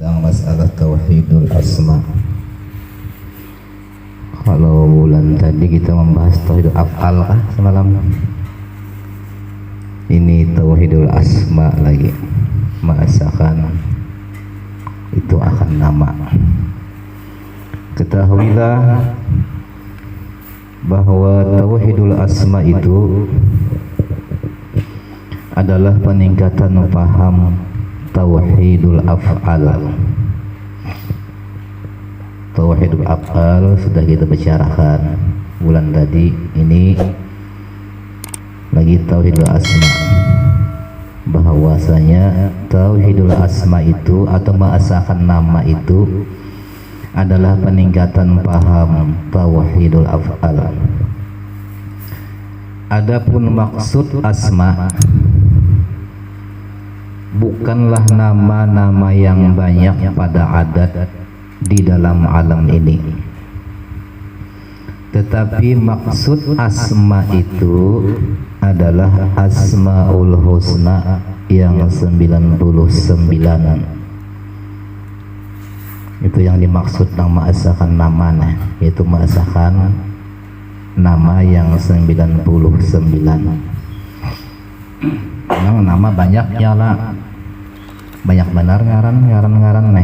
tentang masalah tauhidul asma. Kalau bulan tadi kita membahas tauhidul af'al kah semalam? Ini tauhidul asma lagi. Merasakan itu akan nama. Ketahuilah bahwa tauhidul asma itu adalah peningkatan paham tauhidul af'al. Tauhidul af'al sudah kita bicarakan bulan tadi. Ini lagi tauhidul asma, bahwasanya tauhidul asma itu atau mengesahkan nama itu adalah peningkatan paham tauhidul af'al. Adapun maksud asma bukanlah nama-nama yang banyak pada adat di dalam alam ini, tetapi maksud asma itu adalah asmaul husna yang 99. Itu yang dimaksud nama asakan namanya, yaitu mengesahkan nama yang 99. Memang nama banyaknya lah, banyak benar ngaran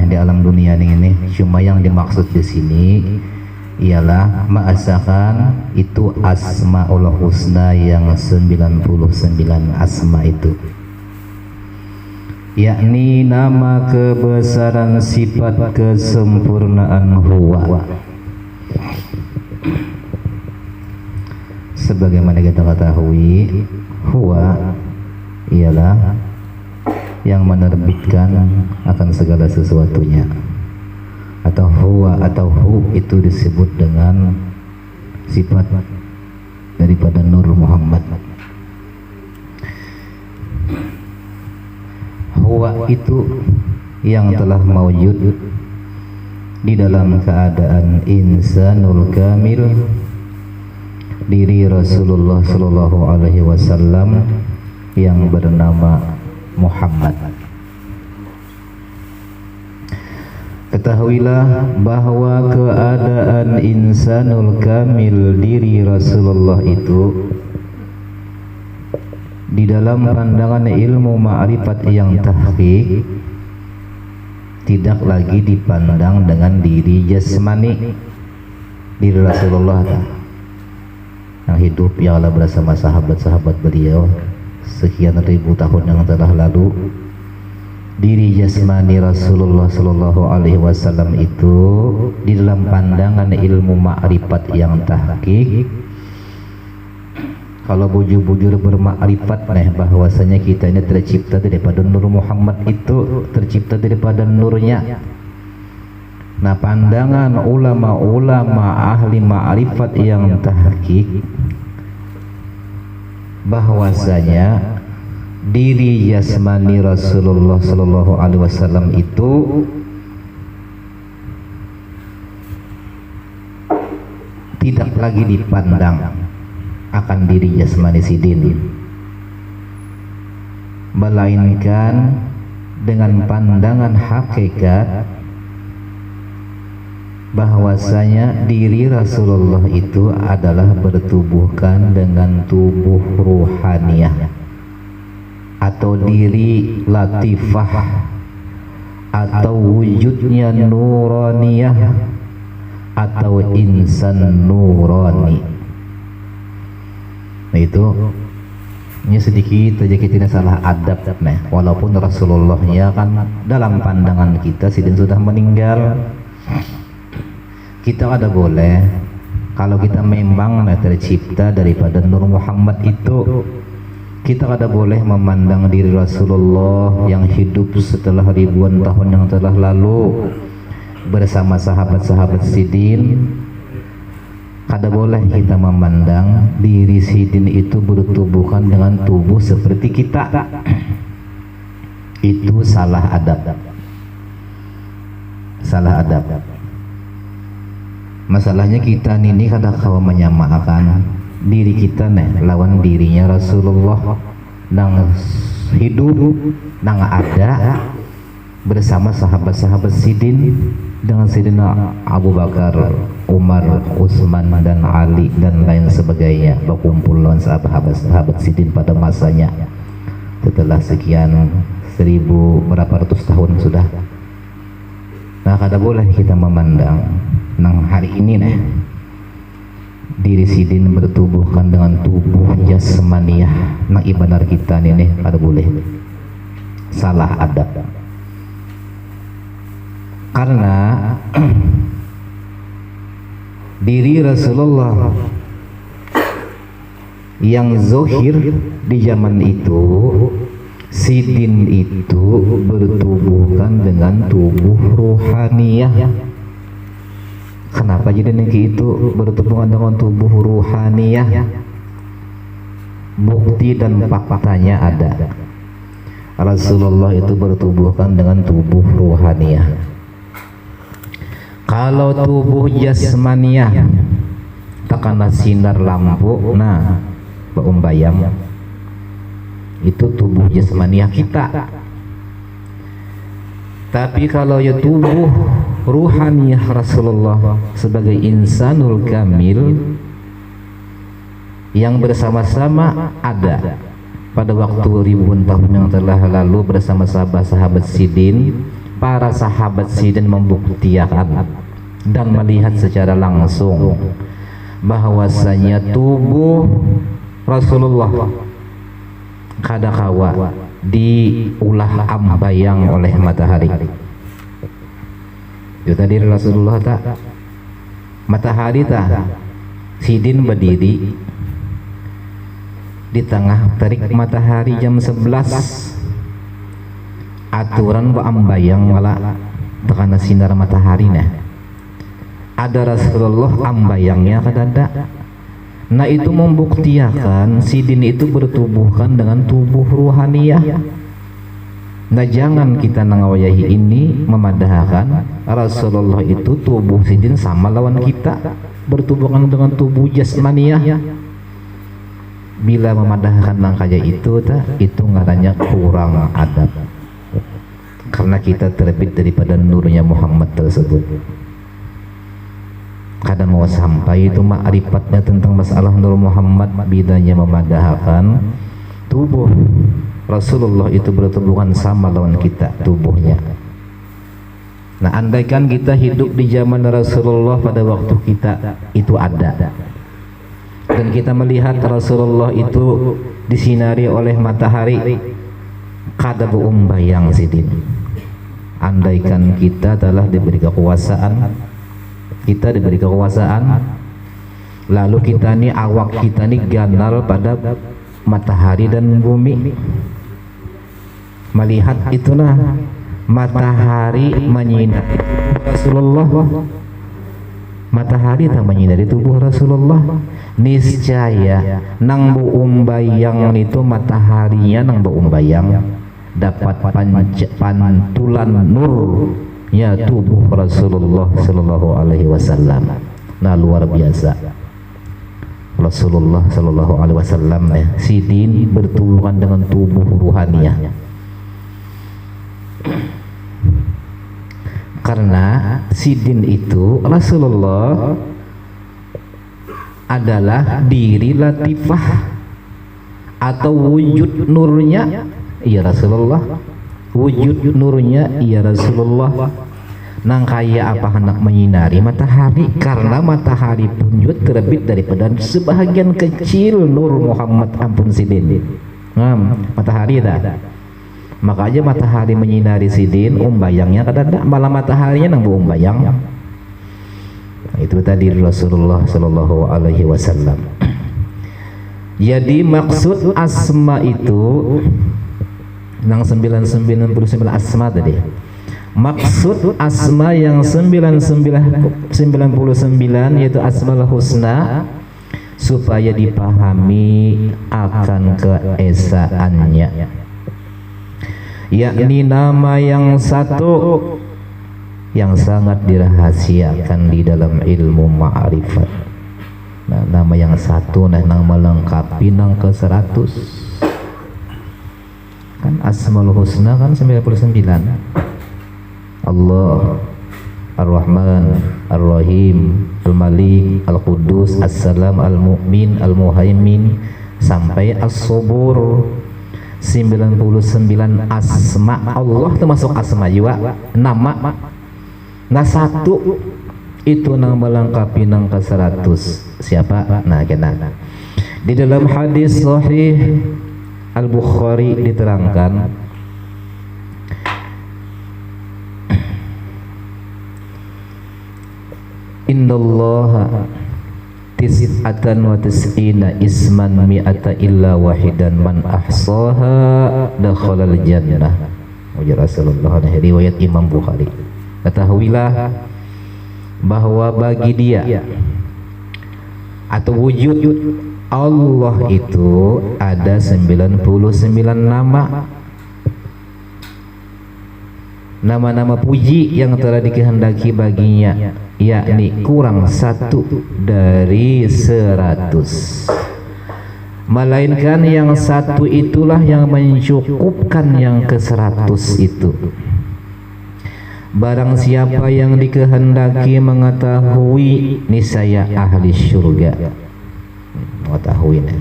di alam dunia ini. Cuma yang dimaksud di sini ialah mengesahkan itu asmaul husna yang 99 asma itu, yakni nama kebesaran sifat kesempurnaan huwa. Sebagaimana kita ketahui, huwa ialah yang menerbitkan akan segala sesuatunya, atau huwa atau hu itu disebut dengan sifat daripada Nur Muhammad. Huwa itu yang telah mawjud di dalam keadaan insanul kamil, diri Rasulullah sallallahu alaihi wasallam yang bernama Muhammad. Ketahuilah bahwa keadaan insanul kamil, diri Rasulullah itu di dalam pandangan ilmu ma'rifat yang tahqiq tidak lagi dipandang dengan diri jasmani, diri Rasulullah yang hidup yang Allah bersama sahabat-sahabat beliau sekian ribu tahun yang telah lalu. Diri jasmani Rasulullah sallallahu alaihi wasallam itu di dalam pandangan ilmu ma'rifat yang tahqiq, kalau bujur-bujur bermakrifat bahwasanya kita ini tercipta daripada Nur Muhammad, itu tercipta daripada nurnya. Nah, pandangan ulama-ulama ahli ma'rifat yang tahqiq bahwasanya diri jasmani Rasulullah sallallahu alaihi wasallam itu tidak lagi dipandang akan diri jasmani sidin, melainkan dengan pandangan hakikat bahwasanya diri Rasulullah itu adalah bertubuhkan dengan tubuh ruhaniyah atau diri latifah atau wujudnya nuraniyah atau insan nurani. Nah, itu ini sedikit saja kita tidak salah adab walaupun Rasulullahnya kan dalam pandangan kita sidin sudah meninggal. Kita ada boleh, kalau kita memang tercipta daripada Nur Muhammad itu, kita ada boleh memandang diri Rasulullah yang hidup setelah ribuan tahun yang telah lalu bersama sahabat-sahabat sidin. Kada boleh kita memandang diri sidin itu bertubuhkan dengan tubuh seperti kita. Itu salah adab. Salah adab. Masalahnya kita ini kada kawa menyamakan diri kita lawan dirinya Rasulullah nang hidup nang ada bersama sahabat-sahabat Sidin dengan Sayyidina Abu Bakar, Umar, Utsman dan Ali dan lain sebagainya, berkumpul dengan sahabat-sahabat Sidin pada masanya setelah sekian 1000 berapa ratus tahun sudah. Nah, kada boleh kita memandang nang hari ini nih diri Sidin bertubuhkan dengan tubuh jasmaniah nang ibadah kita nih kada boleh, salah adab. Karena diri Rasulullah yang zohir di zaman itu, Sidin itu bertubuhkan dengan tubuh ruhaniyah. Kenapa jadi niki itu bertubuhkan dengan tubuh ruhaniyah? Bukti dan faktanya ada. Rasulullah itu bertubuhkan dengan tubuh ruhaniyah. Kalau tubuh jasmaniah takana sinar lampu, nah bayang itu tubuh jasmaniah kita. Tapi kalau ya tubuh ruhaniyah Rasulullah sebagai insanul kamil yang bersama-sama ada pada waktu ribuan tahun yang telah lalu bersama sahabat-sahabat Sidin. Para sahabat Sidin membuktikan dan melihat secara langsung bahwasanya tubuh Rasulullah kadakawa diulah ambayang oleh matahari. Itu tadi Rasulullah tak matahari tak Sidin berdiri di tengah terik matahari jam 11. Aturan wa ambayang wala karena sinar matahari nah ada Rasulullah ambayangnya kadada. Nah itu membuktikan Sidin itu bertubuhkan dengan tubuh ruhaniyah. Nah jangan kita nangawayahi ini memadahkan Rasulullah itu tubuh Sidin sama lawan kita bertubuhkan dengan tubuh jasmaniyah. Bila memadahkan langkahnya itu itu ngarannya kurang adab. Karena kita terbit daripada nurnya Muhammad tersebut. Kadang mau sampai itu ma'rifatnya tentang masalah Nur Muhammad bidanya memadahkan tubuh Rasulullah itu bertubuhan sama lawan kita tubuhnya. Nah andaikan kita hidup di zaman Rasulullah pada waktu kita itu ada dan kita melihat Rasulullah itu disinari oleh matahari, kada bayang Sidin. Andaikan kita telah diberi kekuasaan, lalu kita nih awak kita nih ganal pada matahari dan bumi, melihat itulah matahari menyinari Rasulullah, matahari tak menyinari tubuh Rasulullah, niscaya nang bayang itu mataharinya nang bayang dapat pantulan nur ya tubuh Rasulullah sallallahu alaihi wasallam. Nah luar biasa Rasulullah sallallahu alaihi wasallam ya. Sidin bertubuhan dengan tubuh ruhaniyah. Karena Sidin itu Rasulullah adalah diri latifah atau wujud nurnya iya Rasulullah, wujud nurnya iya Rasulullah. Nang kaya apa hendak menyinari matahari, karena matahari pun juga terbit daripada sebahagian kecil nur Muhammad ampun Sidin. Matahari dah. Makanya matahari menyinari Sidin, bayangnya kadang malah mataharinya nang bayang. Itu tadi Rasulullah sallallahu alaihi wasallam. Jadi maksud asma itu nang 999 asma tadi. Maksud asma yang 99 yaitu asmaul husna supaya dipahami akan keesaannya, yakni nama yang satu yang sangat dirahasiakan di dalam ilmu ma'rifat. Nah, nama yang satu nah nang melengkapi nang ke 100 kan asmaul husna kan 99. Allah, Ar-Rahman, Ar-Rahim, Al-Malik, Al-Quddus, As-Salam, Al-Mu'min, Al-Muhaimin, sampai As-Subur. 99 asma Allah termasuk asma juga nama. Nah satu itu nang melengkapi nang ke 100 siapa? Nah kena di dalam hadis sahih Al-Bukhari diterangkan innallaha tis'atan wa tis'ina isman mi'ata illa wahidan man ahsaha dakhalal jannah. Ujar Rasulullah, riwayat Imam Bukhari. Ketahuilah bahwa bagi dia atau wujud Allah itu ada 99 nama puji yang telah dikehendaki baginya, yakni kurang satu dari 100, melainkan yang satu itulah yang mencukupkan yang ke 100 itu. Barang siapa yang dikehendaki mengetahui niscaya ahli surga, mengetahuinya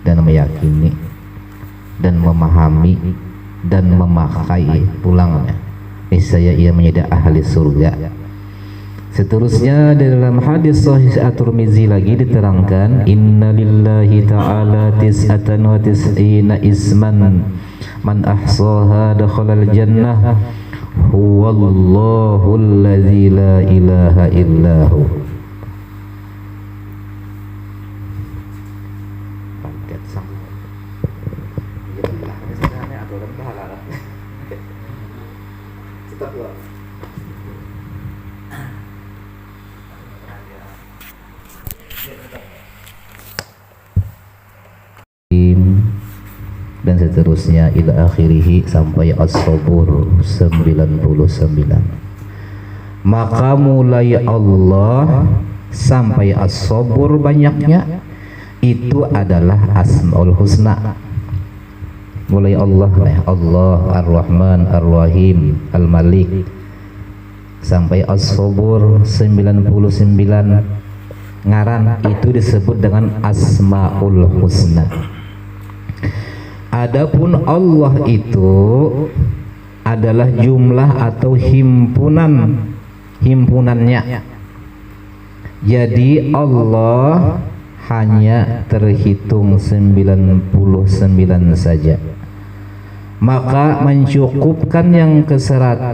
dan meyakini dan memahami dan memakai pulangnya, niscaya ia menjadi ahli surga. Seterusnya dalam hadis sahih At-Tirmizi lagi diterangkan innalillahi ta'ala tis'atan wa tis'ina isman man ahsaha dakhalal jannah huwallahu alladzi la ilaha illahu. Dan seterusnya ila akhirih sampai as-sabur 99. Maka mulai Allah sampai as-sabur banyaknya itu adalah asmaul husna. Mulai Allah Allah Ar-Rahman Ar-Rahim Al-Malik sampai as-sabur 99 ngaran itu disebut dengan asmaul husna. Adapun Allah itu adalah jumlah atau himpunannya. Jadi Allah hanya terhitung 99 saja. Maka mencukupkan yang ke 100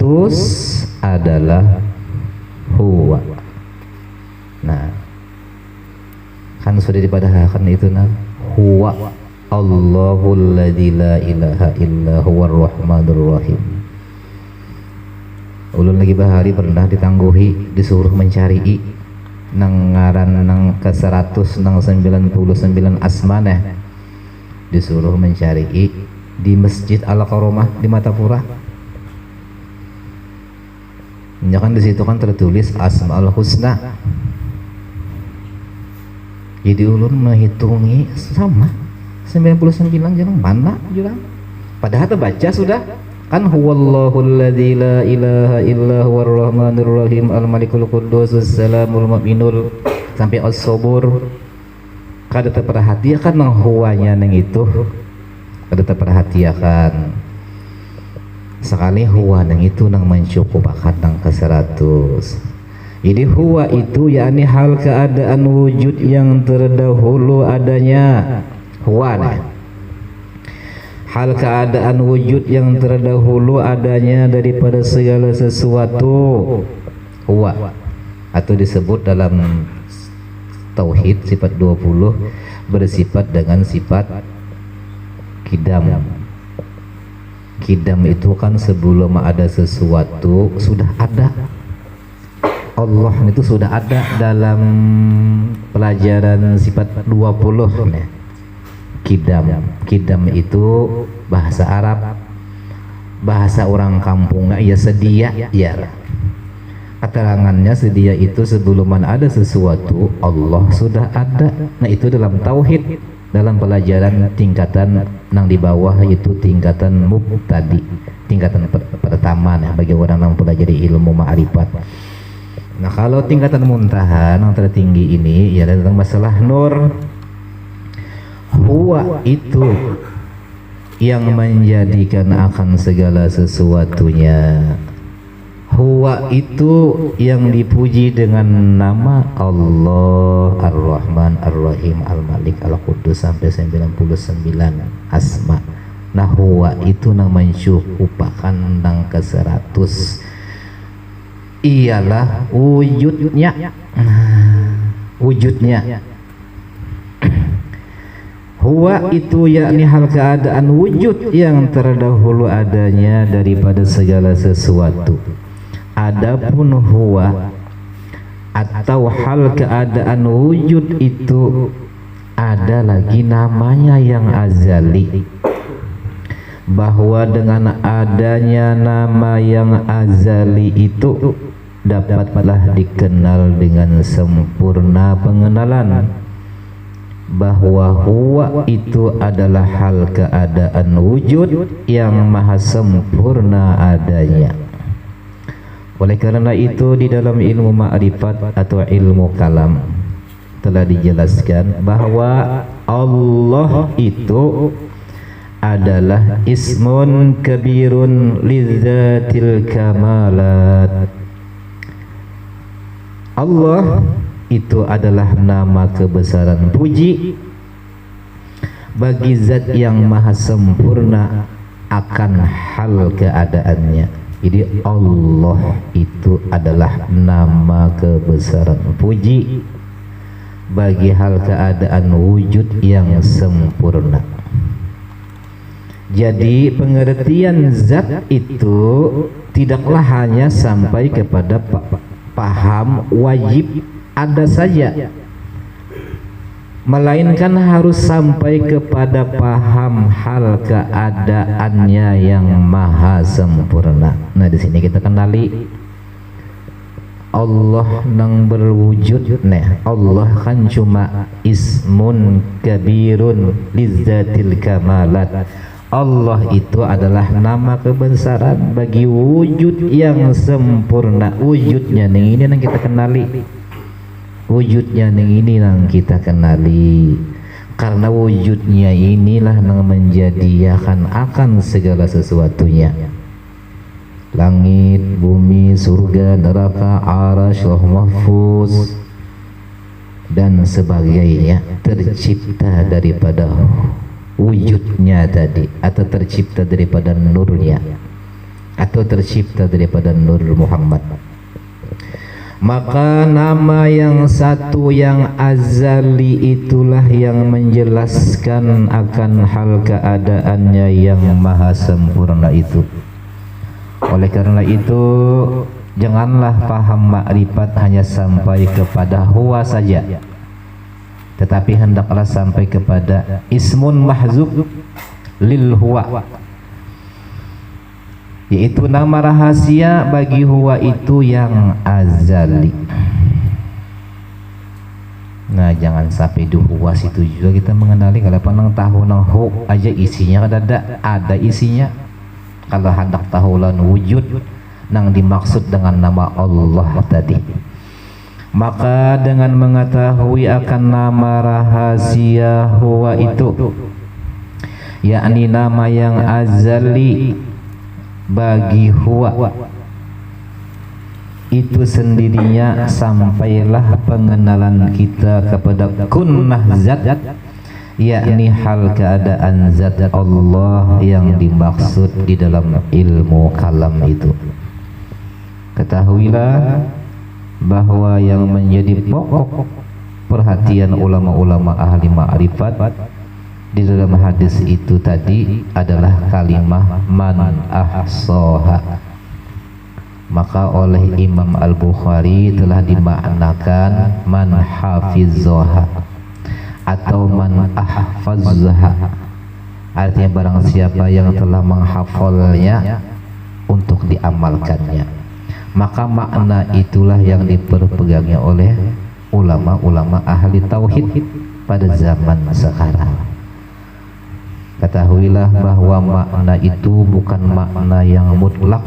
adalah huwa. Nah, kan sudah dipadahkan itu nah huwa Allahul ladzi la ilaha illa huwar rahmanur rahim. Ulun lagi bahari pernah ditangguhi disuruh mencari nang ngaran nang ke 100 nang 99 asmanah, disuruh mencari di Masjid Al-Karomah di Matapura. Ya kan di situ kan tertulis Asmaul Husna. Jadi ulun menghitungi sama 99 jarang mana jurang. Padahal terbaca sudah kan huwallahul ladzi la ilaha illa huwar rahmanur rahim al-malikul quddusus salamul mu'minul sampai as-sabur. Kada terperhatikan nang huwanya nang itu. Kada terperhatikan. Sekali huwa nang itu nang mencukupakan nang ke 100. Jadi huwa itu yakni hal keadaan wujud yang terdahulu adanya. Huwa hal keadaan wujud yang terdahulu adanya daripada segala sesuatu. Huwa atau disebut dalam tauhid sifat 20 bersifat dengan sifat kidam. Kidam itu kan sebelum ada sesuatu sudah ada. Allah itu sudah ada dalam pelajaran sifat 20 nih. Kidam itu bahasa Arab, bahasa orang kampung ya sedia ya. Keterangannya sedia itu sebelum ada sesuatu Allah sudah ada. Nah itu dalam tauhid, dalam pelajaran tingkatan nang di bawah itu tingkatan mubtadi, tingkatan pertama nah bagi orang yang pelajari ilmu ma'rifat. Nah kalau tingkatan muntaha yang tertinggi ini ya tentang masalah nur. Huwa itu yang menjadikan akan segala sesuatunya. Huwa itu yang dipuji dengan nama Allah Ar-Rahman Ar-Rahim Al-Malik Al-Qudus sampai 99 asma. Nah huwa itu nang mensyukupakan nang ke-100 ialah wujudnya. Wujudnya huwa itu yakni hal keadaan wujud yang terdahulu adanya daripada segala sesuatu. Adapun huwa atau hal keadaan wujud itu ada lagi namanya yang azali, bahwa dengan adanya nama yang azali itu dapatlah dikenal dengan sempurna pengenalan bahwa huwa itu adalah hal keadaan wujud yang maha sempurna adanya. Oleh karena itu di dalam ilmu ma'rifat atau ilmu kalam telah dijelaskan bahwa Allah itu adalah ismun kabirun lidzatil kamalat. Allah itu adalah nama kebesaran puji bagi zat yang maha sempurna akan hal keadaannya. Jadi Allah itu adalah nama kebesaran puji bagi hal keadaan wujud yang sempurna. Jadi pengertian zat itu tidaklah hanya sampai kepada paham wajib ada saja, melainkan harus sampai kepada paham hal keadaannya yang maha sempurna. Nah di sini kita kenali Allah nang berwujud. Nah Allah kan cuma ismun kabirun lizatil kamalat. Allah itu adalah nama kebesaran bagi wujud yang sempurna. Wujudnya ini yang kita kenali. Wujudnya ini yang kita kenali, karena wujudnya inilah yang menjadikan akan segala sesuatunya. Langit, bumi, surga, neraka, arasy, lauh mahfuz dan sebagainya tercipta daripada wujudnya tadi, atau tercipta daripada nurnya, atau tercipta daripada nur Muhammad. Maka nama yang satu yang azali itulah yang menjelaskan akan hal keadaannya yang maha sempurna itu. Oleh karena itu janganlah paham makrifat hanya sampai kepada huwa saja, tetapi hendaklah sampai kepada ismun mahzuf lil huwa, yaitu nama rahasia bagi huwa itu yang azali. Nah jangan sampai di huwa situ juga kita mengenali. Kalau penang tahu nang hu aja isinya ada isinya. Kalau hendak tahu lan wujud nang dimaksud dengan nama Allah tadi, maka dengan mengetahui akan nama rahasia huwa itu, yakni nama yang azali bagi huwa itu sendirinya, sampailah pengenalan kita kepada kunnah zat, yakni hal keadaan zat Allah yang dimaksud di dalam ilmu kalam itu. Ketahuilah bahwa yang menjadi pokok perhatian ulama-ulama ahli ma'rifat di dalam hadis itu tadi adalah kalimah man ahsaha. Maka oleh Imam Al-Bukhari telah dimaknakan man hafizzaha atau man ahfazzaha, artinya barang siapa yang telah menghafalnya untuk diamalkannya. Maka makna itulah yang diperpegangnya oleh ulama-ulama ahli tauhid pada zaman sekarang. Ketahuilah bahwa makna itu bukan makna yang mutlak,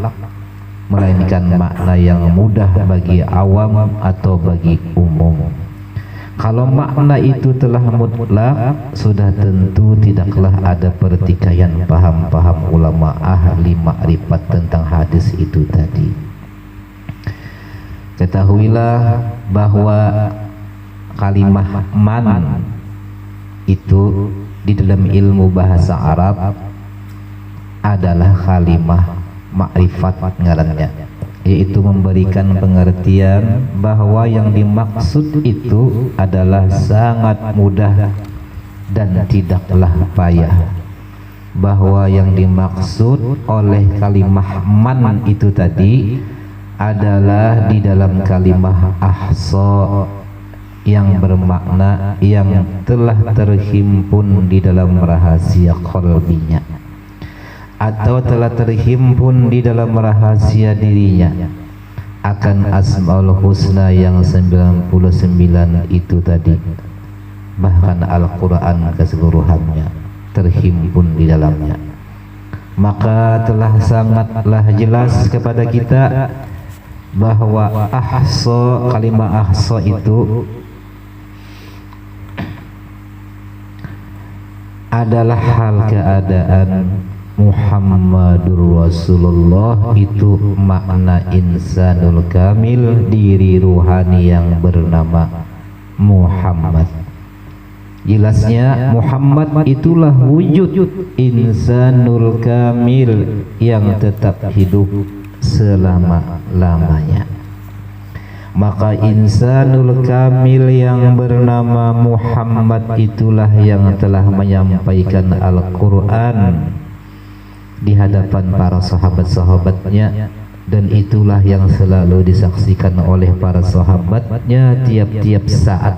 melainkan makna yang mudah bagi awam atau bagi umum. Kalau makna itu telah mutlak, sudah tentu tidaklah ada pertikaian paham-paham ulama ahli makrifat tentang hadis itu tadi. Ketahuilah bahwa kalimah man itu di dalam ilmu bahasa Arab adalah kalimah makrifat ngarannya, yaitu memberikan pengertian bahwa yang dimaksud itu adalah sangat mudah dan tidaklah payah, bahwa yang dimaksud oleh kalimah man itu tadi adalah di dalam kalimah ahsa yang bermakna yang telah terhimpun di dalam rahasia qalbinya atau telah terhimpun di dalam rahasia dirinya akan Asmaul Husna yang 99 itu tadi. Bahkan Al-Quran keseluruhannya terhimpun di dalamnya. Maka telah sangatlah jelas kepada kita bahwa ahsa, kalimah ahsa itu adalah hal keadaan Muhammadur Rasulullah, itu makna insanul kamil, diri ruhani yang bernama Muhammad. Jelasnya Muhammad itulah wujud insanul kamil yang tetap hidup selama-lamanya. Maka insanul kamil yang bernama Muhammad itulah yang telah menyampaikan Al-Quran di hadapan para sahabat-sahabatnya, dan itulah yang selalu disaksikan oleh para sahabatnya tiap-tiap saat.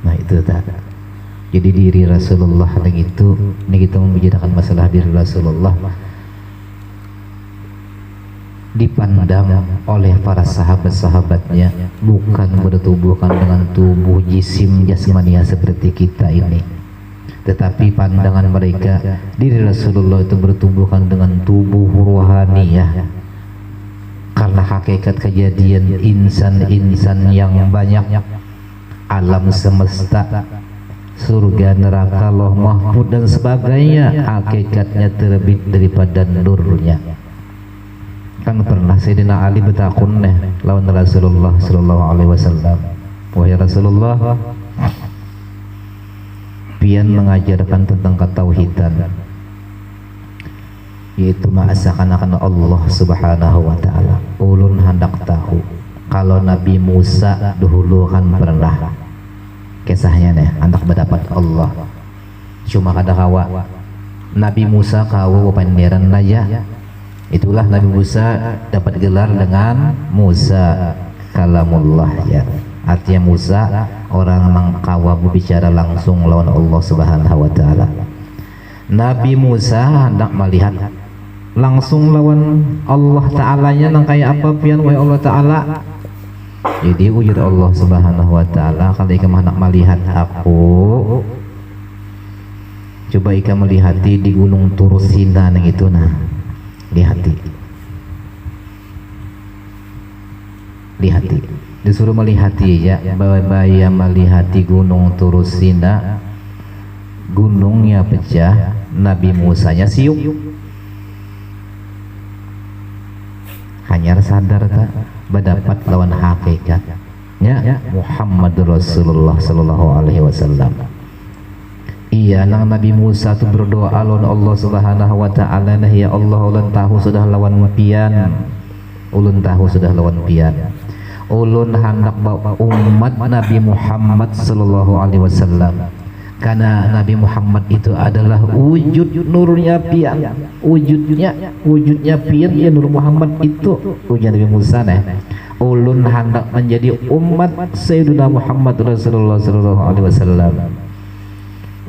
Nah itu tak. Jadi diri Rasulullah ini kita membicarakan masalah diri Rasulullah dipandang oleh para sahabat-sahabatnya bukan bertubuhkan dengan tubuh jisim jasmania seperti kita ini, tetapi pandangan mereka diri Rasulullah itu bertubuhkan dengan tubuh ruhaniyah, karena hakikat kejadian insan-insan yang banyak, alam semesta, surga, neraka, loh mahfud dan sebagainya, hakikatnya terbit daripada nurnya. Kan pernah Sayyidina Ali bertakun lawan Rasulullah sallallahu alaihi wasallam, wahai Rasulullah, pian mengajarkan tentang ketauhidan, yaitu ma'asakan Allah subhanahu wa ta'ala. Ulun hendak tahu kalau Nabi Musa dahulu kan pernah kisahnya hendak mendapat Allah, cuma kada kawa Nabi Musa kawa panderan aja. Itulah Nabi Musa dapat gelar dengan Musa kalamullah, ya. Artinya Musa orang mengkawa berbicara langsung lawan Allah subhanahu wa ta'ala. Nabi Musa hendak melihat langsung lawan Allah ta'alanya nang kayak apa pian wahai Allah ta'ala. Jadi wujud Allah subhanahu wa ta'ala, kalau ikan hendak melihat aku, coba ikan melihati di gunung Turusina yang itu lihati, disuruh melihati ya, baya melihati gunung Turusina, gunungnya pecah, Nabi Musanya siup, hanya sadar tak berdapat lawan hakikatnya Muhammad Rasulullah sallallahu alaihi wasallam. Iya, nang Nabi Musa tu berdoa lawan Allah subhanahu wa ta'ala, nah ya Allah, ulun tahu sudah lawan pian, ulun tahu sudah lawan pian, ulun hendak bawa umat Nabi Muhammad sallallahu alaihi wasallam, karena Nabi Muhammad itu adalah wujud nurnya pian, wujudnya pian ya, Nur Muhammad itu wujud Nabi Musa ulun hendak menjadi umat Sayyidina Muhammad Rasulullah sallallahu alaihi wasallam.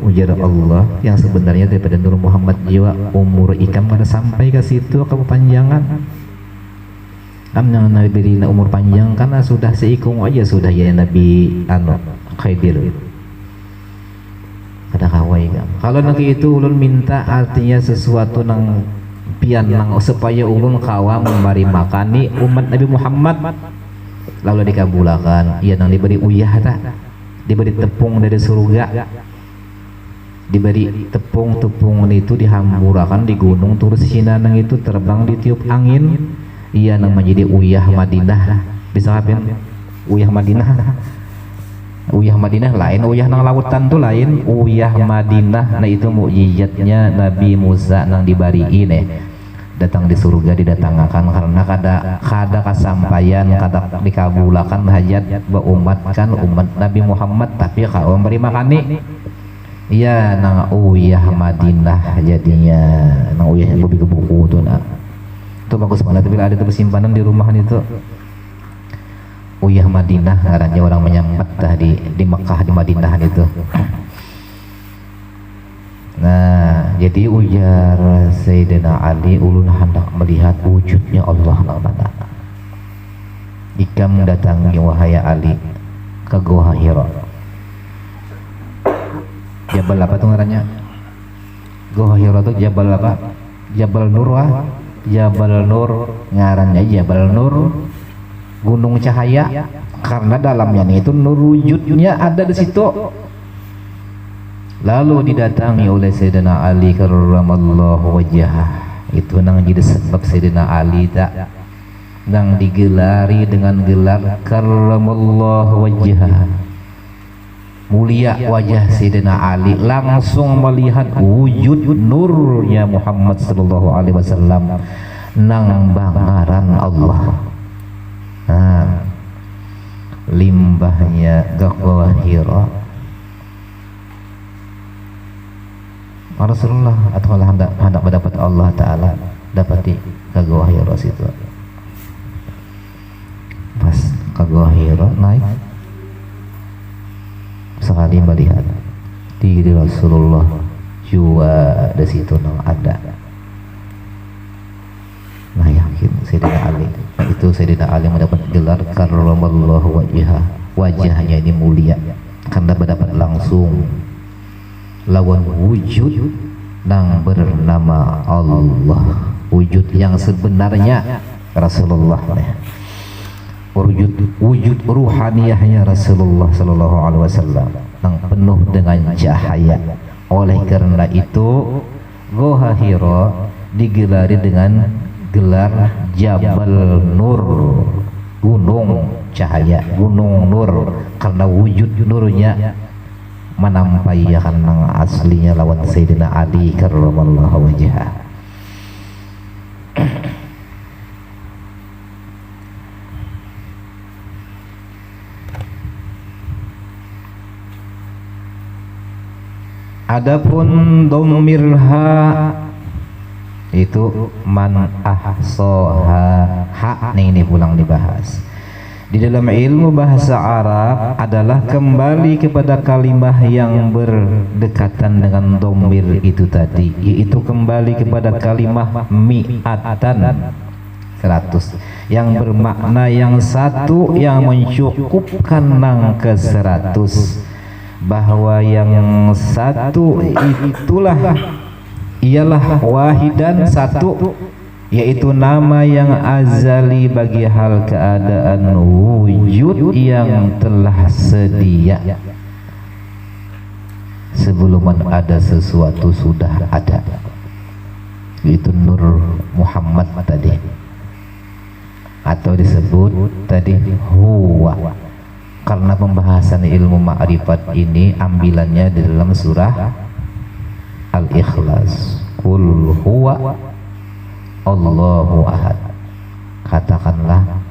Ujar Allah yang sebenarnya daripada Nur Muhammad jiwa umur ikam pada sampai ke situ kepanjangan. Yang Nabi beri umur panjang karena sudah seikung aja sudah ya Nabi Khidir. Kada kawai ikam. Kalau nanti itu ulun minta artinya sesuatu nang pian nang supaya ulun kawa memberi makani umat Nabi Muhammad lalu dikabulakan. Ia nang diberi uyah tak, diberi tepung dari surga, diberi tepung itu dihamburakan di gunung, terus hinanang itu terbang ditiup angin. Ia nang menjadi uyah Madinah. Bisa kapin uyah Madinah. Uyah Madinah lain, uyah nang lautan tuh lain. Uyah Madinah, nah itu mukjizatnya Nabi Musa nang dibari ini datang di surga didatangkan karena kada kesampaian, kada dikabulakan hajat beumatkan umat Nabi Muhammad, tapi kalau memberi makani iya nang uyah Madinah jadinya nang uyah yang lebih ke buku tuh. Nah itu bagus banget, bila ada persimpanan di rumahan itu uyah Madinah ngarannya orang menyambat di Mekah di Madinah itu. Nah jadi ujar Sayyidina Ali, ulun hendak melihat wujudnya Allah Ta'ala. Ikam datangi wahai Ali ke Goa Hira. Jabal apa tuh ngarannya? Goa Hira tuh Jabal apa? Jabal Nur wah. Jabal Nur ngarannya Jabal Nur, gunung cahaya, karena dalamnya itu nur wujudnya ada di situ. Lalu didatangi oleh Sayyidina Ali karramallahu wajhah. Itu nang jadi sebab Sayyidina Ali tak nang digelari dengan gelar karramallahu wajhah, mulia wajah Sayyidina Ali, langsung melihat wujud nurnya Muhammad sallallahu alaihi wasallam nang bangaran Allah. Nah, limbahnya Goa Hira Rasulullah atau hendak mendapat Allah Ta'ala dapati ke Goa Hira situ. Pas ke Goa Hira naik sekali melihat diri Rasulullah juga di situ nang ada. Nah yakin Sayyidina Ali, nah itu Sayyidina Ali mendapat gelar karramallahu wajhah, wajahnya ini mulia karena mendapat langsung lawan wujud nang bernama Allah, wujud yang sebenarnya Rasulullah, wujud ruhaniyahnya Rasulullah sallallahu alaihi wasallam nang penuh dengan cahaya. Oleh karena itu Goa Hira digelari dengan gelar Jabal Nur, gunung cahaya, gunung nur, karena wujud nurnya menampaikan nang aslinya lawan Sayyidina Ali karramallahu wajhah. Adapun domirha itu man ahsoha, hak nih ini pulang dibahas di dalam ilmu bahasa Arab adalah kembali kepada kalimah yang berdekatan dengan domir itu tadi, yaitu kembali kepada kalimah mi'atan 100 yang bermakna yang satu yang mencukupkan nang ke 100, bahwa yang satu itulah ialah wahidan satu, yaitu nama yang azali bagi hal keadaan wujud yang telah sedia. Sebelum ada sesuatu sudah ada, yaitu Nur Muhammad tadi, atau disebut tadi huwa. Karena pembahasan ilmu ma'rifat ini ambilannya di dalam surah Al-Ikhlas, Qul huwa Allahu ahad. Katakanlah,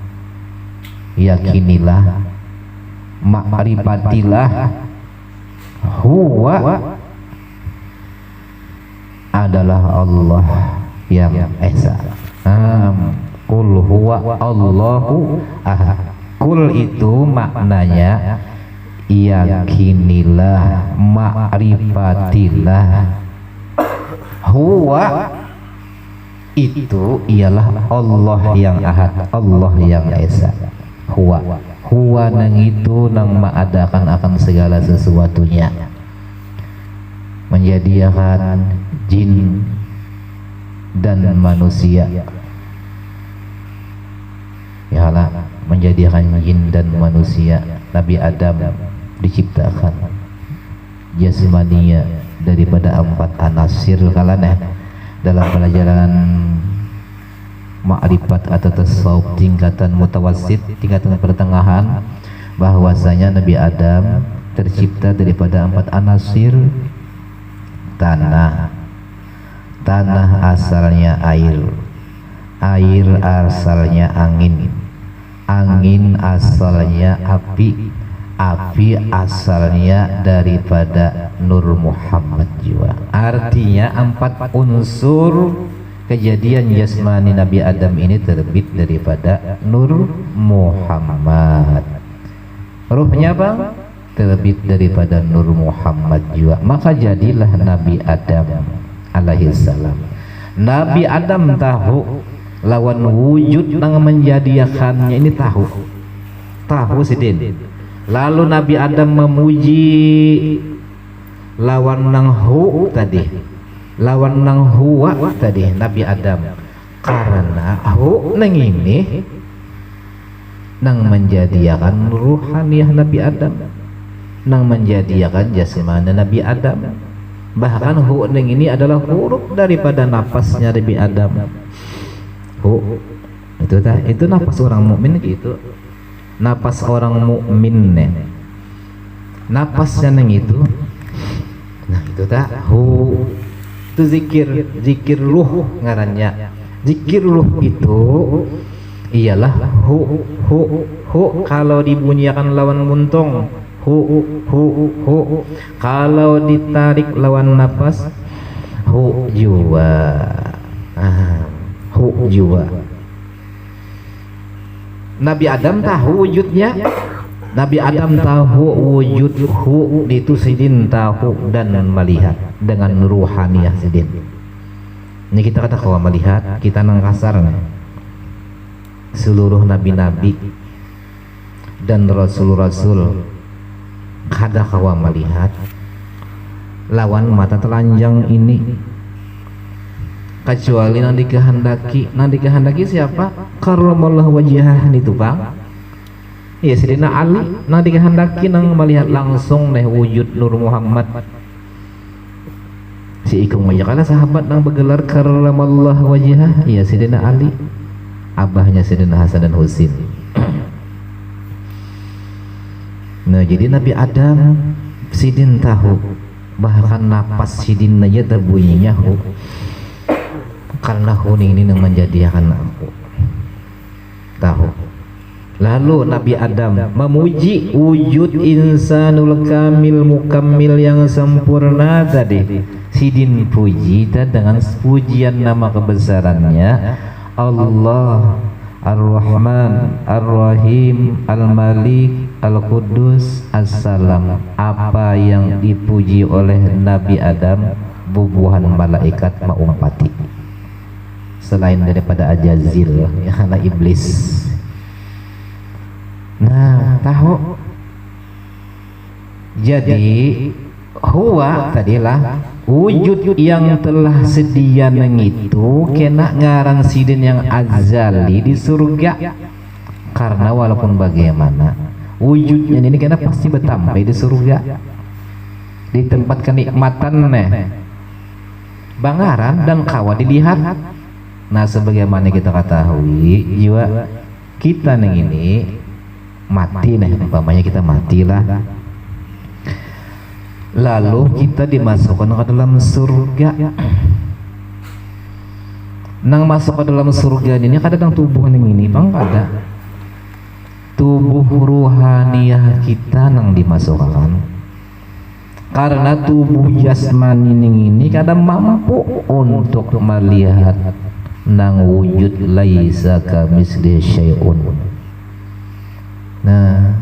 yakinilah, ma'rifatilah, huwa adalah Allah yang esa. Qul huwa Allahu ahad. Qul itu maknanya yakinilah, ma'rifatilah. Huwa itu ialah Allah yang ahad, Allah yang esa. Huwa nang itu nang mengadakan akan segala sesuatunya. menjadikan jin dan manusia. Ya Allah, menjadikan jin dan manusia. Nabi Adam diciptakan jasmania daripada 4 anasir kalana dalam pelajaran ma'rifat atau tasawuf tingkatan mutawassit, tingkatan pertengahan, bahwasanya Nabi Adam tercipta daripada 4 anasir. Tanah asalnya air asalnya angin asalnya api asalnya daripada Nur Muhammad jiwa. Artinya 4 unsur kejadian jasmani Nabi Adam ini terbit daripada Nur Muhammad. Ruhnya apa? Terbit daripada Nur Muhammad jiwa. Maka jadilah Nabi Adam alaihissalam. Nabi Adam tahu lawan wujud nang menjadikannya ini tahu sidin. Lalu Nabi Adam memuji lawan nang huwa tadi Nabi Adam, karena nang ini nang menjadikan ruhaniyah Nabi Adam, nang menjadikan jasmani Nabi Adam. Bahkan nang ini adalah huruf daripada napasnya Nabi Adam. Itu napas orang mukmin gitu. Napas orang mukmin napasnya neng itu. Nah itu itu zikir ruh ngarannya. Zikir ruh itu ialah hu kalau dibunyikan lawan muntung, hu kalau ditarik lawan napas, hu jua. Nabi Adam tahu wujudnya. Nabi Adam tahu wujud hu itu sidin tahu dan melihat dengan ruhaniyah sidin. Ini kita kata kawa melihat, kita nang kasar seluruh nabi-nabi dan rasul-rasul kada kawa melihat lawan mata telanjang ini, kecuali nanti kehendaki siapa? Karramallahu wajhah itu Bang. Ya Sayyidina Ali nanti kehendaki nang melihat langsung wujud Nur Muhammad. Si ikung majakala sahabat nang bergelar karramallahu wajhah, ya Sayyidina Ali, abahnya Sayyidina Hasan dan Husain. Nah jadi Nabi Adam sidin tahu, bahkan napas sidin aja terbunyinya karena huning ini yang menjadikan aku tahu. Lalu Nabi Adam memuji wujud insanul kamil mukammil yang sempurna tadi. Sidin puji dengan pujian nama kebesarannya Allah Ar-Rahman Ar-Rahim Al-Malik Al-Qudus As-Salam. Apa yang dipuji oleh Nabi Adam bubuhan malaikat maumpati selain daripada Ajazil ya karena iblis. Nah tahu, jadi huwa tadilah wujud yang telah sedia itu kena ngarang sidin yang azali di surga. Karena walaupun bagaimana wujudnya ini kena pasti bertampai di surga, di tempat kenikmatan bangaran dan kawa dilihat. Nah sebagaimana kita ketahui jiwa kita ini mati umpamanya kita matilah, lalu kita dimasukkan ke dalam surga. Nang masuk ke dalam surga ini kadang tubuh ini Bang, ada tubuh ruhaniyah kita nang dimasukkan. Karena tubuh jasmani ini kadang mampu untuk melihat nang wujud laisa kamitslihi syai'un. Nah,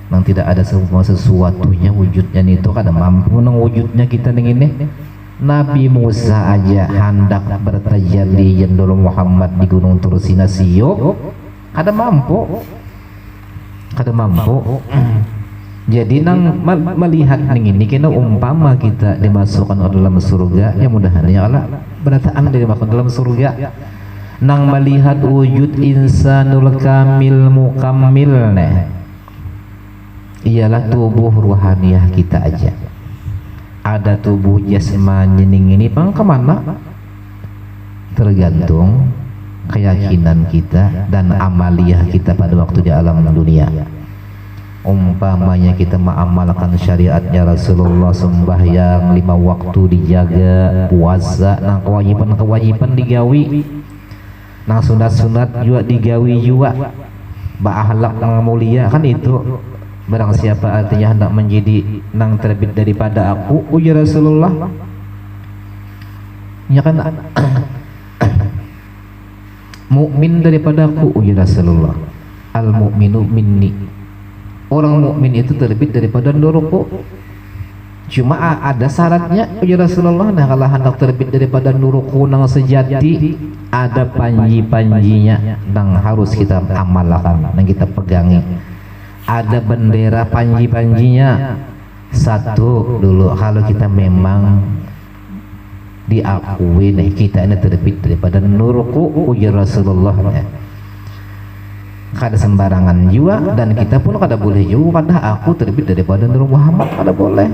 nang tidak ada semua sesuatunya wujudnya itu kada mampu nang wujudnya kita ini. Nabi Musa aja hendak bertajalli Nur Muhammad di Gunung Tursina Siyo kada mampu. Jadi nang melihat ini kena umpama kita dimasukkan ke dalam surga, ya mudahan ya Allah berataan dimasukkan dalam surga. Nang melihat wujud insanul kamil mukammil ialah tubuh ruhaniah kita aja. Ada tubuh jasmani ini pang kemana? Tergantung keyakinan kita dan amaliyah kita pada waktu di alam dunia. Umpamanya kita mengamalkan syariatnya Rasulullah, sembahyang 5 waktu dijaga, puasa nang kewajiban digawi, nang sunat juga digawi juga, ba'ahlak nang mulia kan itu. Barang siapa artinya hendak menjadi nang terbit daripada aku, ujar Rasulullah, ya kan mukmin daripada aku, ujar Rasulullah, al mukminu minni, orang mukmin itu terbit daripada nurku. Cuma ada syaratnya, ujar Rasulullah. Nah kalau hendak terbit daripada nurku nang sejati, ada panji-panjinya nang harus kita amalkan, nang kita pegangi. Ada bendera panji-panjinya. Satu dulu, kalau kita memang diakui nih kita ini terbit daripada nurku, ujar Rasulullah, kada sembarangan juga, dan kita pun kada boleh juga kada aku terbit daripada Nur Muhammad, kada boleh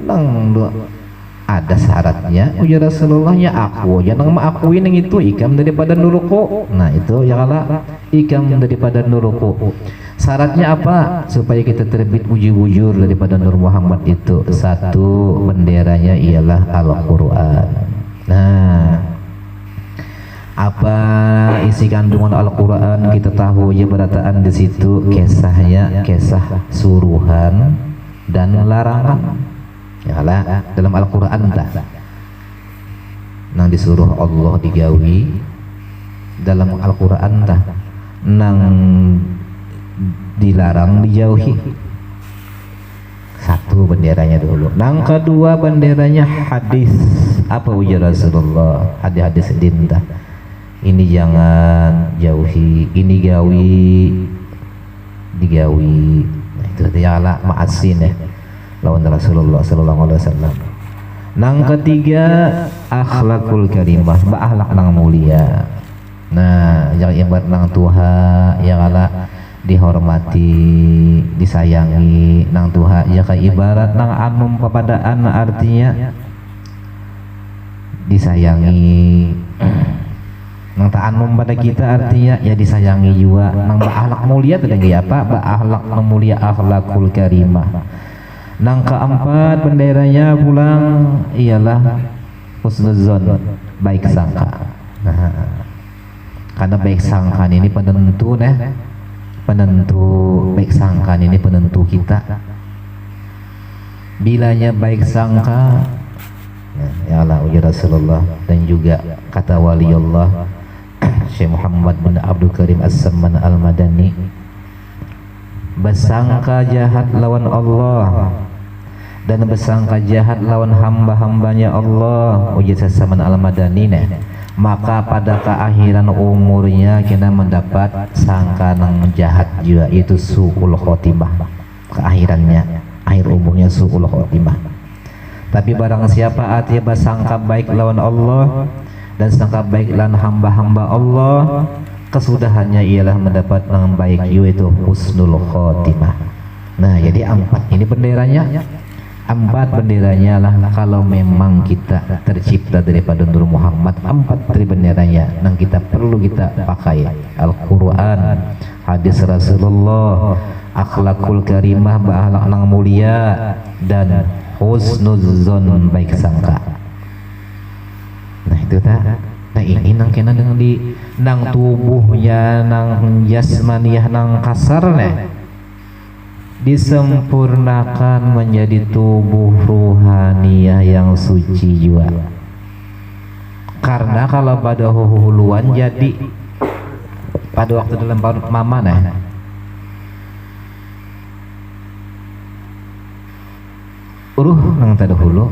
nang ada syaratnya, ujar Rasulullah, ya aku ya nang mengakui nang itu ikam daripada nurku. Nah itu ya kala ikam daripada nurku. Syaratnya apa supaya kita terbit wujud-wujud daripada Nur Muhammad itu? Satu, benderanya ialah Al-Quran. Nah, apa isi kandungan Al-Quran kita tahu ya, berataan di situ kisahnya kisah suruhan dan larangan. Ya lah dalam Al-Quran dah nang disuruh Allah digawi, dalam Al-Quran dah nang dilarang dijauhi. Satu benderanya dulu. Nang kedua benderanya hadis. Apa ujar Rasulullah? Hadis-hadis dinta. Ini jangan jauhi, ini gawi, digawi. Nah, itu adalah ma'asin ya, lawan Rasulullah sallallahu alaihi wasallam. Nang ketiga akhlakul karimah, akhlak nang mulia. Nah, yang ibarat nang Tuhan ya kala dihormati, disayangi nang Tuhan ya kayak ibarat nang anum kepadaan, artinya disayangi. Nang ta'anum pada kita artinya ya disayangi juga. Nang ba'ahlak mulia tadi apa? Ba'ahlak nang mulia, akhlakul karimah. Nang keempat benderanya pulang ialah husnuzon, baik sangka. Nah, karena baik sangka ini penentu baik sangka ini penentu kita. Bilanya baik sangka, ya Allah ujar Rasulullah, dan juga kata waliullah Syekh Muhammad bin Abdul Karim As-Samman Al-Madani, bersangka jahat lawan Allah dan bersangka jahat lawan hamba-hambanya Allah, ujar As-Samman Al-Madani, maka pada keakhiran umurnya kena mendapat sangka nang jahat juga, itu su'ul khotimah. Keakhirannya, akhir umurnya su'ul khotimah. Tapi barang siapa artinya bersangka baik lawan Allah dan sangka baik lawan hamba-hamba Allah, kesudahannya ialah mendapat yang baik, yaitu husnul khotimah. Nah, jadi 4 ini benderanya. 4 benderanya lah kalau memang kita tercipta daripada Nur Muhammad. 4 dari benderanya yang kita perlu kita pakai: Al-Quran, hadis Rasulullah, akhlakul karimah, akhlak yang mulia, dan husnuzon, baik sangka. Nah itu tak. Nah ini nang kena dengan di nang tubuhnya nang jasmaniyah nang kasar disempurnakan menjadi tubuh ruhaniyah yang suci juga. Karena kalau pada huluan jadi pada waktu dalam mama nang tadahulu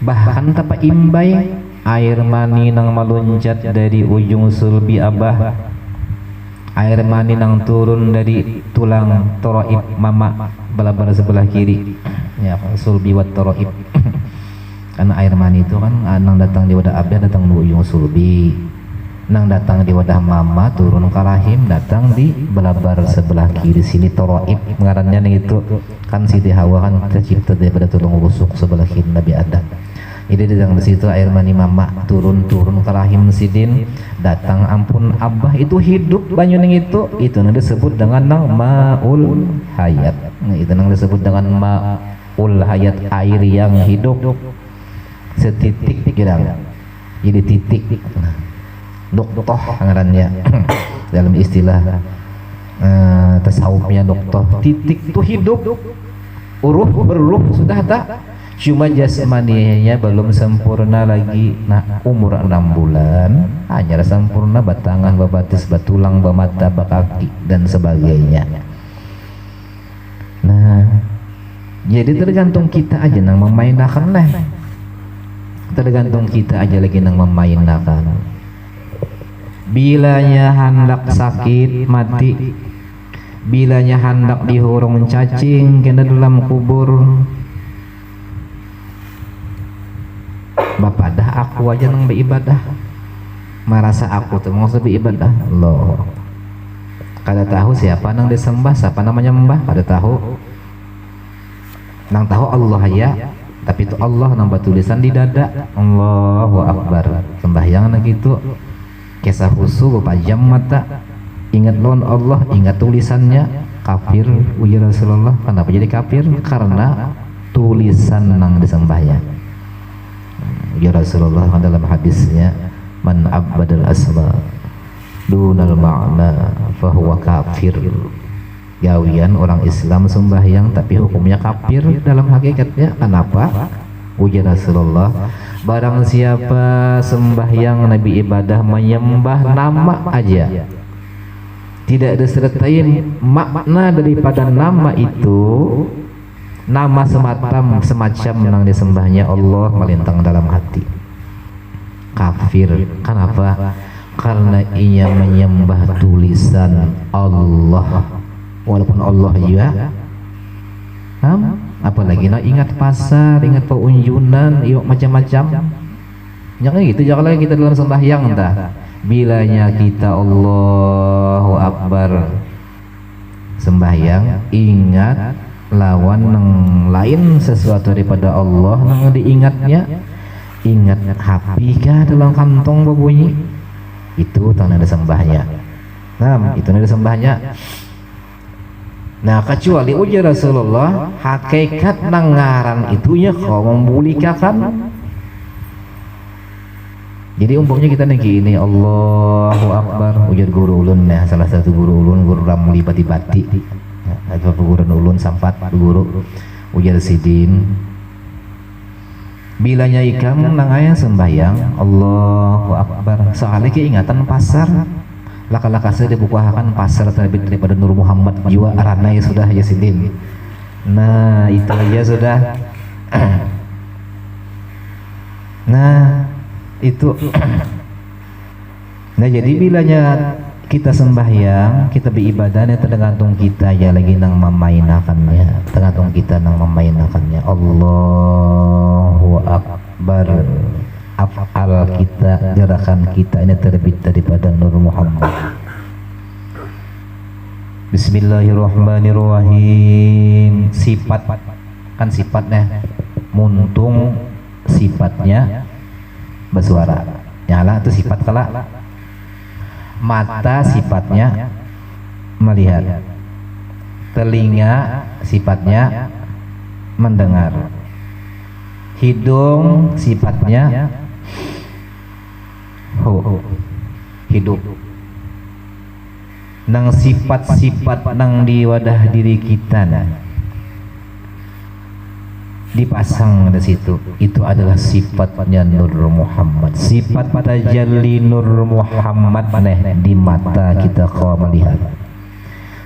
bahkan tapa imbai air mani nang meluncat dari ujung sulbi abah air mani nang turun dari tulang toroib mama balabar sebelah kiri ya, sulbi wat toroib. Karena air mani itu kan nang datang di wadah abdi datang di ujung sulbi, nang datang di wadah mama turun ke rahim datang di balabar sebelah kiri sini toroib ngarannya nih itu kan Siti Hawa kan tercipta daripada tulang rusuk sebelah kiri Nabi Adam. Jadi datang di situ air mani mama turun ke rahim sidin datang ampun abah itu hidup banyu ning itu nang disebut dengan nang maul hayat. Nah, itu nang disebut dengan maul hayat, air yang hidup setitik girang jadi titik doktoh ngarannya dalam istilah tasawufnya doktoh. Titik itu hidup, beruh sudah tak, cuma jasmaninya belum sempurna lagi. Nah umur 6 bulan hanya sempurna batangan, babatis, batulang, bamata, bakaki dan sebagainya. Nah jadi tergantung kita aja nang memainkan lah, tergantung kita aja lagi nang memainkan. Bilanya hendak sakit mati, bilanya hendak dihurung cacing kena dalam kubur, bapak dah aku aja nang beribadah, merasa aku tuh mau beribadah loh. Kada tahu siapa nang disembah, siapa namanya mbah, kada tahu. Nang tahu Allah ya, tapi itu Allah nang tulisan di dada. Allahu Akbar. Sembahyang nang gitu kisah khusus pajam mata, ingat lawan Allah, ingat tulisannya. Kafir ujar Rasulullah. Kenapa jadi kafir? Karena tulisan nang disembahnya. Ujar Rasulullah dalam hadisnya, man abadal asma dunal ma'na fahuwa kafir. Gawian orang Islam sembahyang tapi hukumnya kafir dalam hakikatnya. Kenapa? Ujar Rasulullah, barang siapa sembahyang Nabi ibadah menyembah nama aja, tidak disertai makna daripada nama itu, nama semacam yang disembahnya Allah melintang dalam hati, kafir. Kenapa? Karena ia menyembah tulisan Allah, walaupun Allah juga apalagi ingat pasar, ingat peunjunan, yuk macam-macam. Jangan gitu, jangan lagi kita dalam sembahyang entah bilanya kita Allahu Akbar sembahyang ingat lawan nang lain sesuatu daripada Allah nang diingatnya, ingat HP kah dalam kantong berbunyi, itu tanda sembahnya. Nah itu nada sembahnya. Nah kecuali ujar Rasulullah hakikat nangaran itunya kau membulikakan. Jadi umpamanya kita negi ini Allahu Akbar, ujar guru ulun ya, salah satu guru ulun, guru Ramli Bati-Bati, atau guru ulun sampat guru ujar sidin. Bilanya ikam nangaya sembahyang Allahu Akbar, soalnya keingatan pasar. Laka-laka saya dibukakan pasar terbit daripada Nur Muhammad jiwa ranai sudah ya sidin. Nah itu aja sudah. Nah itu. Nah jadi bilanya kita sembahyang, kita beribadahnya tergantung kita ya lagi nang memainakannya, tergantung kita nang memainakannya. Allahu Akbar. Af'al kita, gerakan kita ini terbit daripada Nur Muhammad. Bismillahirrahmanirrahim. Sifat kan sifatnya muntung, sifatnya bersuara. Nyala itu sifat kala. Mata sifatnya melihat. Telinga sifatnya mendengar. Hidung sifatnya hidup. Nang sifat-sifat nang di wadah diri kita dipasang di situ, itu adalah sifatnya Nur Muhammad, sifat tajalli Nur Muhammad di mata kita kau melihat.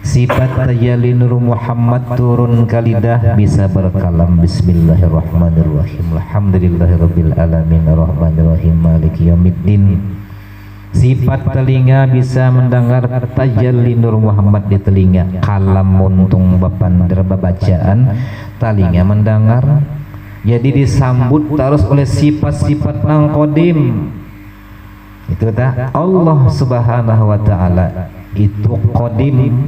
Sifat tajalli Nur Muhammad turun ke lidah bisa berkalam. Bismillahirrahmanirrahim. Alhamdulillahirabbil alamin arrahmanirrahim maliki yaumiddin. Sifat telinga bisa mendengar tajalli Nur Muhammad di telinga. Kalam muntung bapandar babacaan, telinga mendengar. Jadi disambut terus oleh sifat-sifat nang kodim. Itu dah Allah Subhanahu wa taala itu kodim.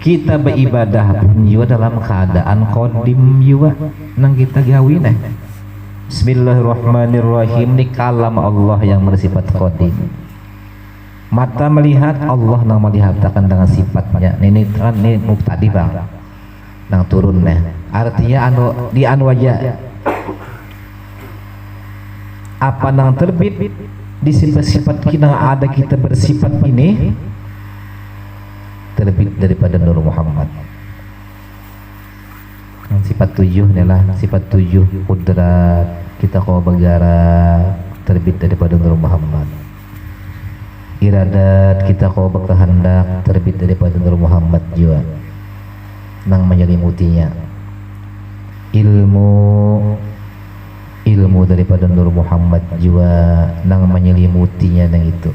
Kita beribadah pun juga dalam keadaan kodim juga nang kita gawin. Bismillahirrahmanirrahim, ini kalam Allah yang bersifat qadim. Mata melihat, Allah nang melihat akan dengan sifatnya. Ini kan ini mubtadi bang, nang turun nih. Artinya di aja. Apa nang terbit di sifat-sifat kita ada kita bersifat ini terbit daripada Nur Muhammad. Sifat 7 adalah sifat 7 kudrat kita kau bagara terbit daripada Nur Muhammad. Iradat kita kau berkehendak terbit daripada Nur Muhammad juga nang menyelimutinya. Ilmu daripada Nur Muhammad juga nang menyelimutinya nang itu.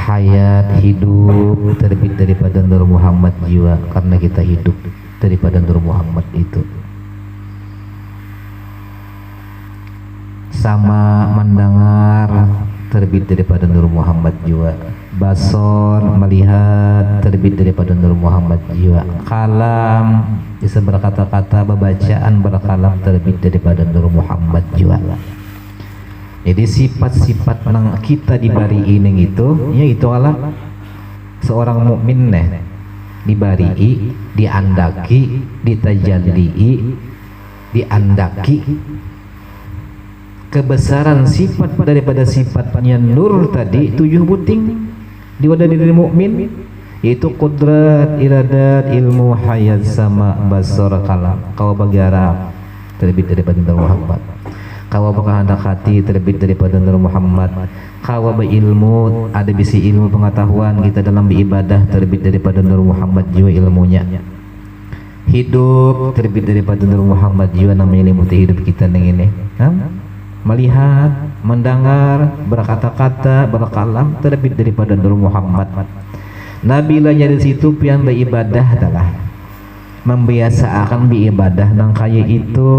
Hayat hidup terbit daripada Nur Muhammad jiwa karena kita hidup daripada Nur Muhammad itu. Sama mendengar terbit daripada Nur Muhammad jiwa. Basor melihat terbit daripada Nur Muhammad jiwa. Kalam bisa berkata-kata, bacaan berkalam terbit daripada Nur Muhammad jiwa. Jadi sifat-sifat nang kita dibari ini itu, ya itu alam seorang mukmin nih dibari, diandaki, ditajallii, diandaki kebesaran sifat daripada sifatnya nur tadi 7 buting di wadah diri mukmin, yaitu kudrat, iradat, ilmu, hayat, sama, basar, kalam. Kau bagara terbit daripada Nur Muhammad. Kau berkehendak hati terbit daripada Nur Muhammad. Kau berilmu, ada bisi ilmu pengetahuan kita dalam beribadah terbit daripada Nur Muhammad juga ilmunya. Hidup terbit daripada Nur Muhammad juga namanya limuti hidup kita ini. Melihat, mendengar, berkata-kata, berkalam terbit daripada Nur Muhammad. Nabi lahnya di situ pian beribadah adalah membiasakan beribadah nang kaya itu.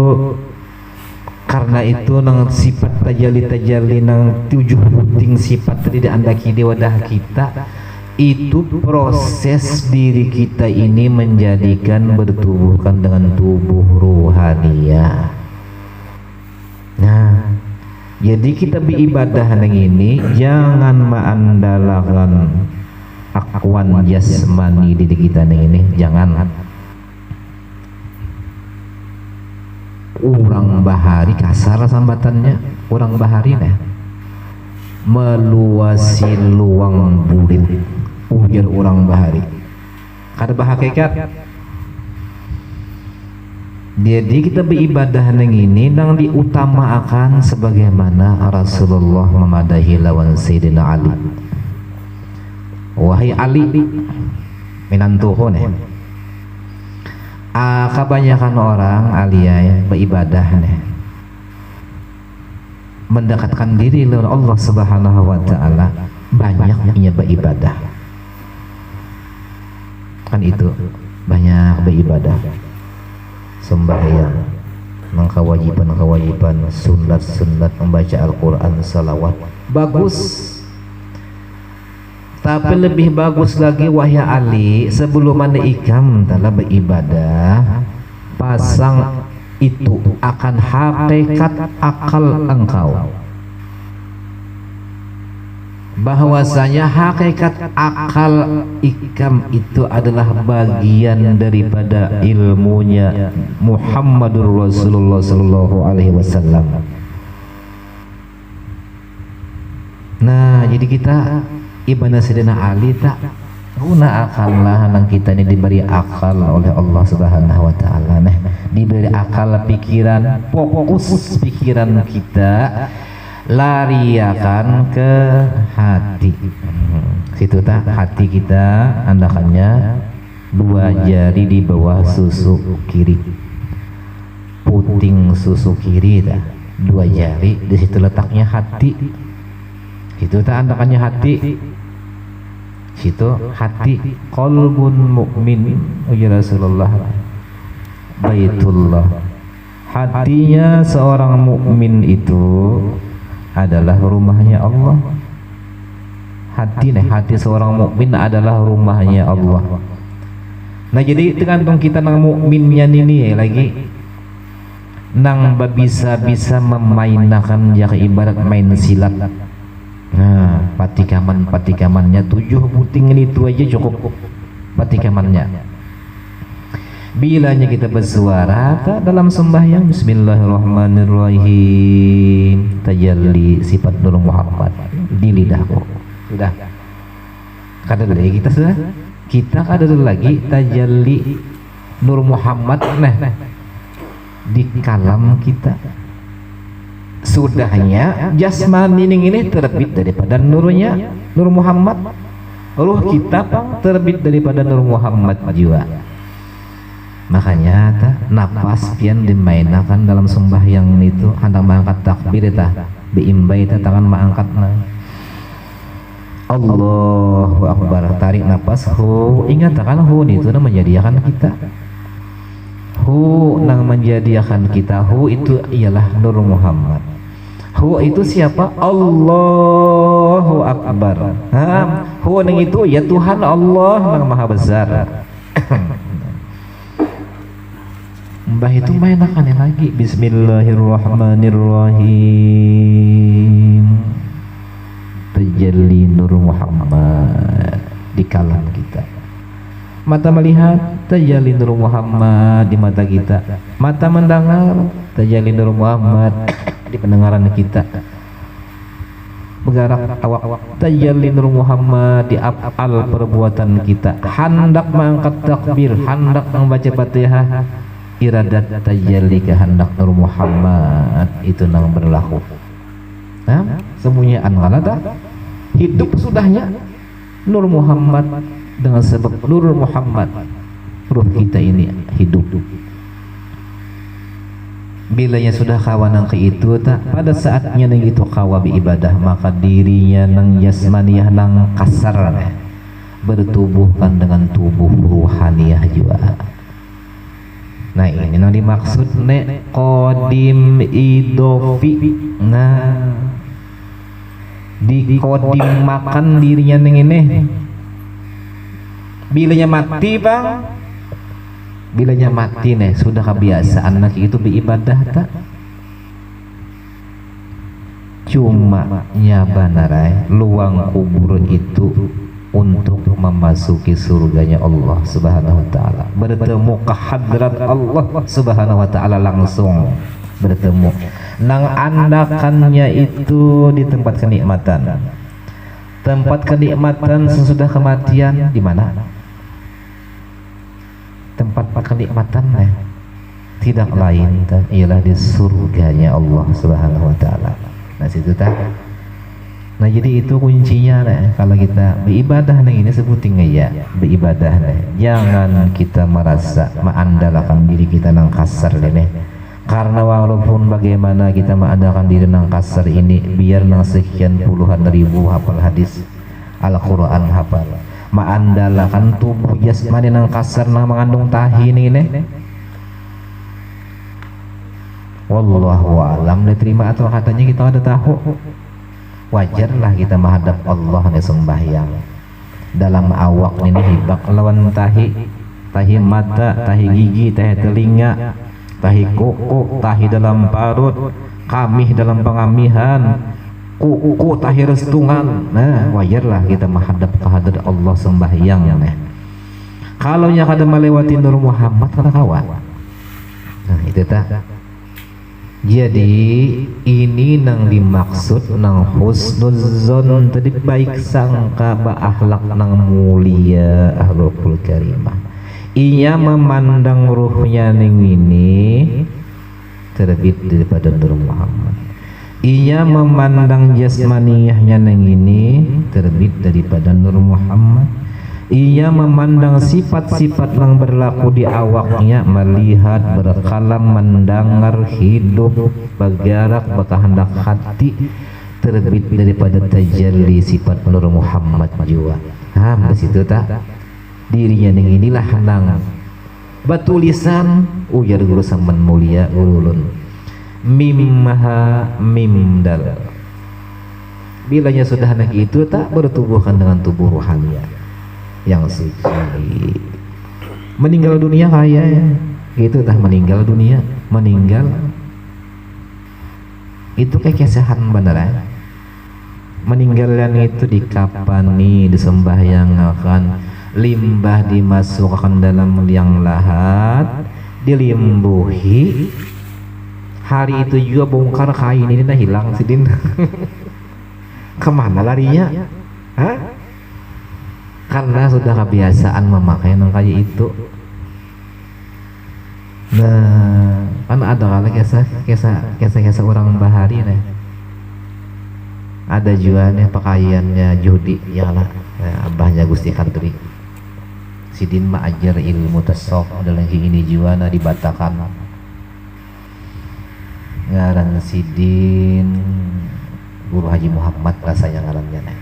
Karena itu nang sifat tajalli nang 7 buting sifat tadi diandaki di wadah kita itu proses diri kita ini menjadikan bertubuhkan dengan tubuh ruhania. Nah, jadi kita beribadah nang ini jangan mengandalkan akwan jasmani diri kita nang ini, jangan. Urang bahari kasar sambatannya, urang bahari nih meluasi luang bulit, ujar urang bahari kada bahakikat. Jadi kita beribadah nang ini nang diutamakan sebagaimana Rasulullah memadahi lawan Sayyidina Ali. Wahai Ali minantuho nih, kebanyakan orang aliyah beribadah nih mendekatkan diri oleh Allah Subhanahu wa taala, banyaknya beribadah kan itu, banyak beribadah, sembahyang, kewajiban, sunat, membaca Al-Quran, salawat, bagus. Tapi lebih bagus lagi wahai Ali, sebelum anda ikam dalam beribadah, pasang itu akan hakikat akal engkau, bahwasanya hakikat akal ikam itu adalah bagian daripada ilmunya Muhammadur Rasulullah sallallahu alaihi wasallam. Nah, jadi kita ibadah Sayyidina Ali tak guna akallah nang kita ini diberi akal oleh Allah Subhanahu wa taala. Nah, diberi akal pikiran, fokus pikiran kita lariakan ke hati. Situ tak hati kita andakannya 2 jari di bawah susu kiri, puting susu kiri tak. 2 jari, di situ letaknya hati. Itu tandakannya hati. Situ hati, qalbun mukmin ya Rasulullah, Baitullah. Hatinya seorang mukmin itu adalah rumahnya Allah. Hati seorang mukmin adalah rumahnya Allah. Nah jadi tergantung kita nang mukminnya ini lagi nang bisa memainkan ya ibarat main silat. Nah patikamannya 7 puting itu aja cukup patikamannya. Bilanya kita bersuara dalam sembahyang Bismillahirrahmanirrahim, tajalli sifat Nur Muhammad di lidahku. Sudah kada lagi kita kada lagi tajalli Nur Muhammad di kalam kita. Sudahnya jasmani ini terbit daripada nurnya Nur Muhammad, ruh kita pang terbit daripada Nur Muhammad jiwa. Makanya napas pian dimainkan dalam sembahyang itu hendak mengangkat takbir biimbai tangan mengangkat Allahu Akbar, tarik napas hu, ingat kan hu itu menjadikan kita, hu nang menjadikan kita, hu itu ialah Nur Muhammad. Hu itu siapa? Allahu Akbar. Hu nang itu ya Tuhan Allah nang maha besar. Mbah itu mainakan lagi Bismillahirrahmanirrahim, tajalli Nur Muhammad di kalam kita. Mata melihat tajalli Nur Muhammad di mata kita. Mata mendengar tajalli Nur Muhammad di pendengaran kita. Bergerak awak tajalli Nur Muhammad di afal perbuatan kita. Hendak mengangkat takbir, hendak membaca Fatihah, iradat tajalli kehendak Nur Muhammad itu nang berlaku. Semuanya angalada hidup sudahnya Nur Muhammad, dengan sebab Nur Muhammad ruh kita ini hidup. Bilanya sudah kawan nang ke itu pada saatnya nang itu kawa ibadah, maka dirinya nang jasmaniyah nang kasar bertubuhkan dengan tubuh ruhaniyah juga. Nah ini nang dimaksud qadim idofi. Nah di kodim makan dirinya neng ini. Bilanya mati bang, bilanya mati sudah kebiasaan anak itu beribadah tak. Cuma nyabanarai luang kubur itu untuk memasuki surganya Allah Subhanahu wa taala, bertemu ke hadrat Allah Subhanahu wa taala langsung bertemu. Nang andakannya itu di tempat kenikmatan. Tempat kenikmatan sesudah kematian di mana? Tempat kenikmatan tidak lain ialah di surganya Allah Subhanahu wa taala. Nah situ nah jadi itu kuncinya kalau kita beribadah ini sebutin ya beribadah jangan kita merasa mengandalkan diri kita nang kasar karena walaupun bagaimana kita mengandalkan diri nang kasar ini, biar nang sekian puluhan ribu hafal hadis Al-Quran hafal, mengandalkan tubuh jasmani nang kasar nang mengandung tahi ini wallahu alam diterima atau katanya kita ada tahu. Wajarlah kita menghadap Allah sembahyang dalam awak ini hibak lawan tahi mata, tahi gigi, tahi telinga, tahi kuku, tahi dalam parut, kamih dalam pengamihan, kuku tahi restungan. Nah wajarlah kita menghadap kehadrat Allah sembahyang kalau nya kada melewati Nur Muhammad kada kawan. Nah itu jadi ini nang dimaksud nang husnuzon tadi baik sangka akhlak nang mulia akhlakul karimah. Ia memandang ruhnya ning ini terbit daripada Nur Muhammad. Ia memandang jasmaniyahnya ning ini terbit daripada Nur Muhammad. ia memandang sifat-sifat yang berlaku di awaknya, melihat, berkalam, mendengar, hidup, bergerak, berkehendak hati, terbit daripada tajalli sifat Nur Muhammad jua. Di situ tak dirinya yang inilah nang batulisan ujar guru saman mulia ulun mimmaha mimdal. Bilanya sudah anak itu tak bertubuhkan dengan tubuh rohania yang suci, meninggal dunia kaya itu tah meninggal dunia, meninggal itu kayak kesehan beneran. Meninggalan itu dikapani, disembahyangkan, limbah dimasukkan dalam liang lahat, dilimbuhi. Hari itu juga bongkar kain ini hilang sidin. Kemana larinya? Hah? Karena sudah kebiasaan memakai yang kayak itu. Nah, kan ada kali kisah orang bahari nih. Ada juga nih pakaiannya judi ya lah, abahnya Gusti Kadri. Sidin mah ajar ilmu tasawuf dalam ini juga na dibatakan. Ngaran Sidin Guru Haji Muhammad rasanya ngarannya nih.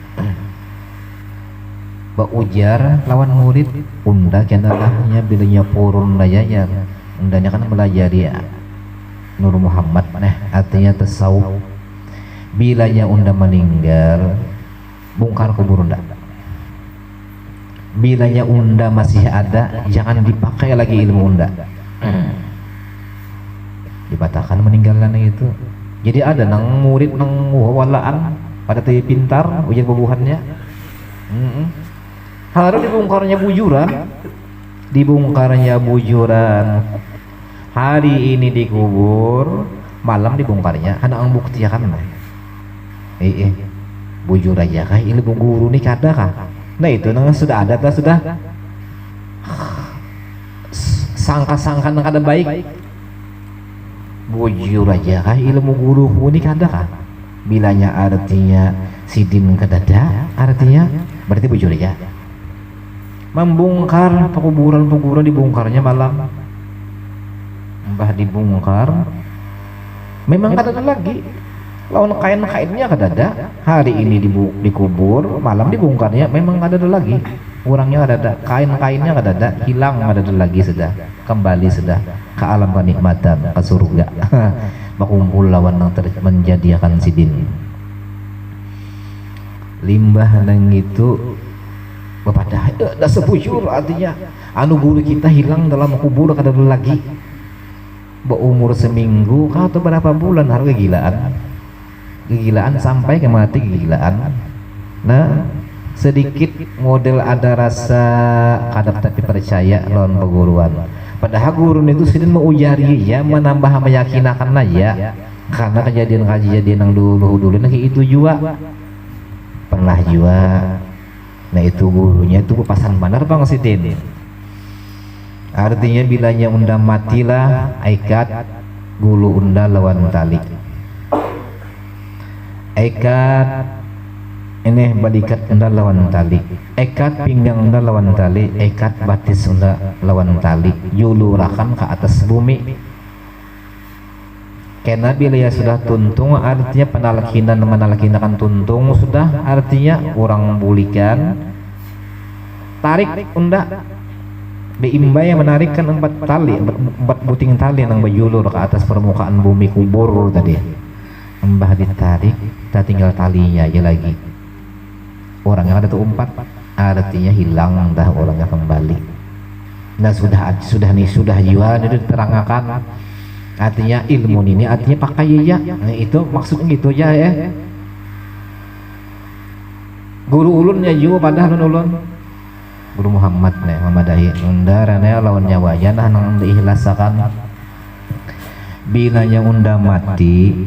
Ba ujar lawan murid unda kenalahnya bilanya purun dayanya undanya kan belajar ya Nur Muhammad artinya tasawuf. Bilanya unda meninggal bongkar kubur unda. Bilanya unda masih ada jangan dipakai lagi ilmu unda. Dibatakan meninggalan itu. Jadi ada nang murid nang walaan pada teu pintar ujian bubuhannya. Harus dibongkarnya bujuran. Hari ini dikubur, malam dibongkarnya. Anak ang bukti kan lah. Bujur aja kah? Ilmu guru nih kada kah? Nah itu nang sudah ada, sudah sangka-sangka nang kada baik. Bujur aja kah? Ilmu guru ini kada kah? Bilanya artinya sidin kedada, artinya berarti bujur aja. Membongkar pekuburan dibongkarnya malam. Mbah dibongkar memang kada ada lagi lawan kain-kainnya kada ada. Hari ini dikubur, malam dibongkarnya memang kada ada lagi. Orangnya kada ada, kain-kainnya kada ada, hilang kada ada lagi, sudah kembali sudah ke alam kenikmatan, ke surga. Berkumpul lawan yang menjadikan sidin. Limbah nang itu bepada dah sebujur artinya anu guru kita hilang dalam kubur kada ada lagi. Berumur seminggu atau berapa bulan harus kegilaan sampai ke mati kegilaan. Nah sedikit model ada rasa kadap tapi percaya lawan peguruan. Padahal guru itu sedang mengujari ya, menambah meyakinakan aja karena kejadian yang dulu lagi itu juga pernah juga. Nah itu gurunya itu pasan benar bang Sidin. Artinya bilanya unda matilah aikat gulu unda lawan tali. Aikat ini balikat unda lawan tali. Aikat pinggang unda lawan tali. Aikat batis unda lawan tali. Yulurakan ke atas bumi. Karena bila ya sudah tuntung artinya menalkinakan tuntung sudah artinya orang bulikan tarik unda beimbay menarikkan 4 tali 4 buting tali yang berjulur ke atas permukaan bumi kubur tadi. Mbah ditarik kita tinggal talinya aja lagi. Orangnya ada tuh 4 artinya hilang dah orangnya kembali. Nah sudah jiwa itu diterangkan. Artinya ilmu ini artinya pakai ya. Nah, itu maksudnya gitu aja ya. Guru ulunnya juga padahal ulun Guru Muhammad nih memadahi undarane lawan nyawanya nah nang diikhlasakan. Bilanya unda mati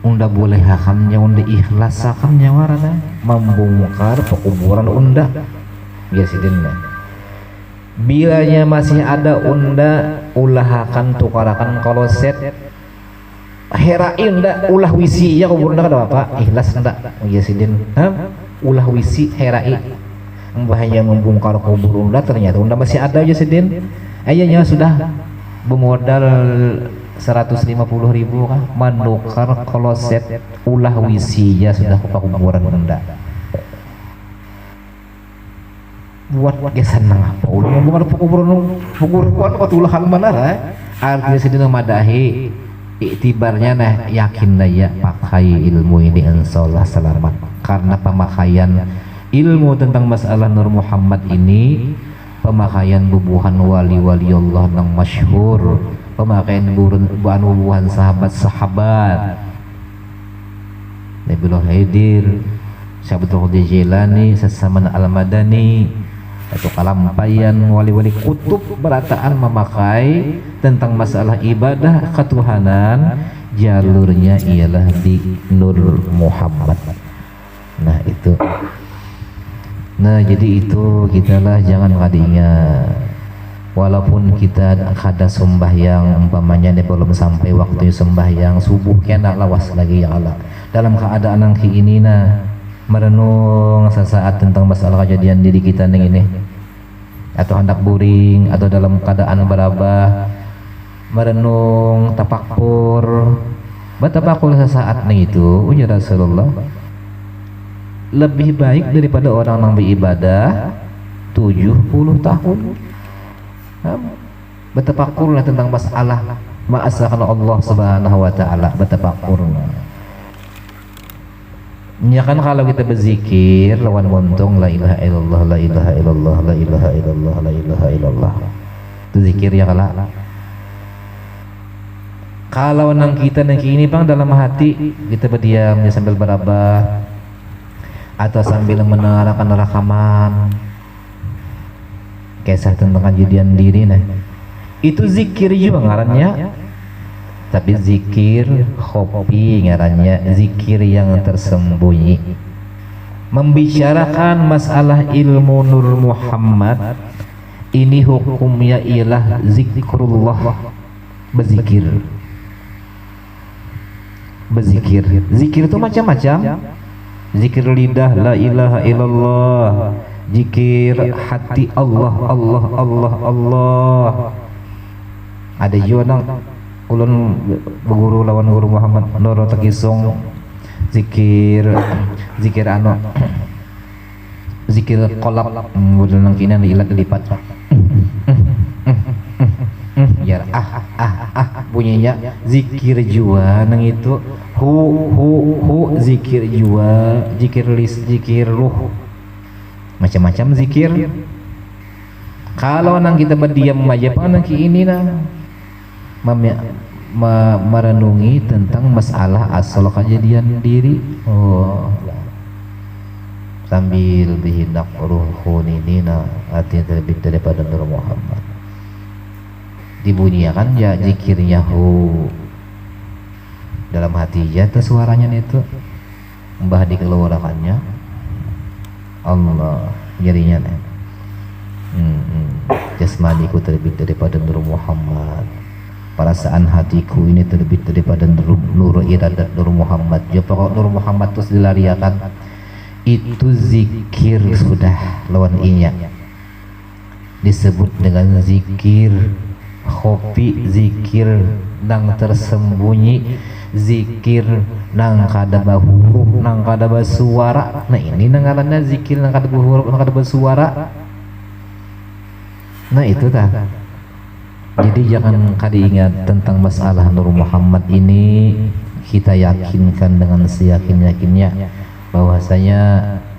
unda boleh hakannya unda ikhlasakan nyawarana membongkar pekuburan unda ya sidin. Bilanya masih ada unda ulahakan tukarakan koloset herai unda ulah wisi ya kuburna kada apa ikhlas unda ya sidin. ulah wisi herai bahaya membongkar kubur unda, ternyata unda masih ada aja sedin ayahnya sudah bermodal 150.000 kan menukar kloset ulah wisi ya sudah ke kuburan unda buat gesan nang apa ulah membongkar kuburan waktu ulah hal mana artinya sedin madahi iktibarnya nah yakin ya pakai ilmu ini insyaallah selamat karena pemakaian ilmu tentang masalah Nur Muhammad ini pemakaian bubuhan wali-wali Allah yang masyhur, pemakaian bubuhan sahabat-sahabat Nabiullah Haidir, Syabtul Jilani, Sasaman Al-Madani atau kalampayan wali-wali kutub berataan memakai tentang masalah ibadah ketuhanan jalurnya ialah di Nur Muhammad. Nah itu jadi itu kitalah jangan kadinya walaupun kita kada sembahyang umpamanya dia belum sampai waktu sembahyang subuh kena lawas lagi ya Allah dalam keadaan yang ini nah merenung sesaat tentang masalah kejadian diri kita ini atau hendak buring atau dalam keadaan berabah merenung tapakur sesaat nih itu ujar Rasulullah lebih baik daripada orang yang beribadah 70 tahun. Bertafakurlah tentang masalah ma'asakan Allah Subhanahu wa taala, bertafakurlah. Ya kan kalau kita berzikir lawan montong la ilaha illallah la ilaha illallah la ilaha illallah la ilaha illallah. Itu zikir ya kalau nang kita nang ini bang dalam hati kita berdiam ya sambil berabah atau sambil mendengarkan rekaman kisah tentang kejadian diri nah itu zikir juga ngarannya tapi zikir khofi ngarannya zikir yang tersembunyi membicarakan masalah ilmu Nur Muhammad ini hukumnya ialah zikrullah berzikir zikir itu macam-macam zikir lidah la ilaha illallah zikir hati Allah ada juga nang ulun berguru lawan guru Muhammad Nur Takisong zikir kolab ulun nang kina ilat lipat ya bunyinya zikir jua nang itu hu zikir jua zikir ruh macam-macam zikir kalau nang kita berdiam aja nang ini nah merenungi tentang masalah asal kejadian diri sambil bihinak ruhun ini nah artinya terbit daripada Nur Muhammad dibunyikan ya zikirnya dalam hati ya suaranya itu mbah dikeluarkannya Allah jadinya jasmaniku terbit daripada Nur Muhammad perasaan hatiku ini terbit daripada nur iradat Nur Muhammad ya pokok Nur Muhammad terus dilariakan itu zikir sudah lawan inya disebut dengan zikir khofi zikir nang tersembunyi zikir nang kada bahuruf nang kada basuara nah ini nang ngaranna zikir nang kada bahuruf nang kada basuara nah itu tah jadi jangan kada ingat tentang masalah Nur Muhammad ini kita yakinkan dengan seyakin-yakinnya bahwasanya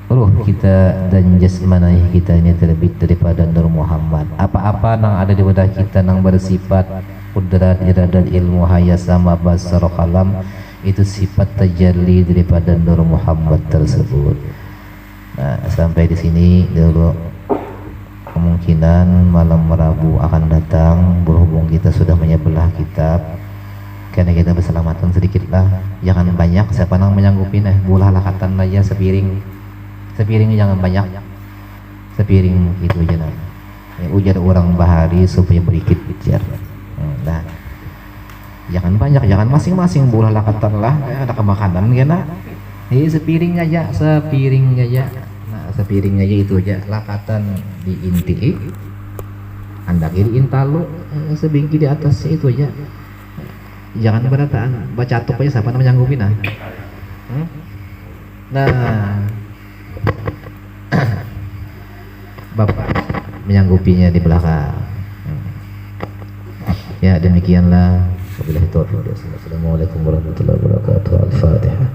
ruh kita dan jasmani kita ini terbit daripada Nur Muhammad apa-apa nang ada di wadah kita nang bersifat kudrat iradat ilmu haya sama basar kalam itu sifat tajalli daripada Nur Muhammad tersebut. Nah sampai di sini dulu kemungkinan malam Rabu akan datang berhubung kita sudah menyebelah kitab karena kita berselamatan sedikitlah jangan banyak siapa nang menyanggupi bulah lakatan aja sepiring jangan banyak sepiring gitu aja nah ujar orang bahari supaya berikit ujar nah jangan banyak jangan masing-masing bulah lakatan lah ada kemakanan kena sepiring aja, nah sepiring aja itu aja, lakatan di inti anda kiri intalu, sebingki di atas itu aja, jangan berataan, baca atuk aja siapa namanya nyanggupin ah. Nah bapak menyanggupinya di belakang. Ya demikianlah, wabillahi taufiq. Assalamualaikum warahmatullahi wabarakatuh. Al-Fatihah.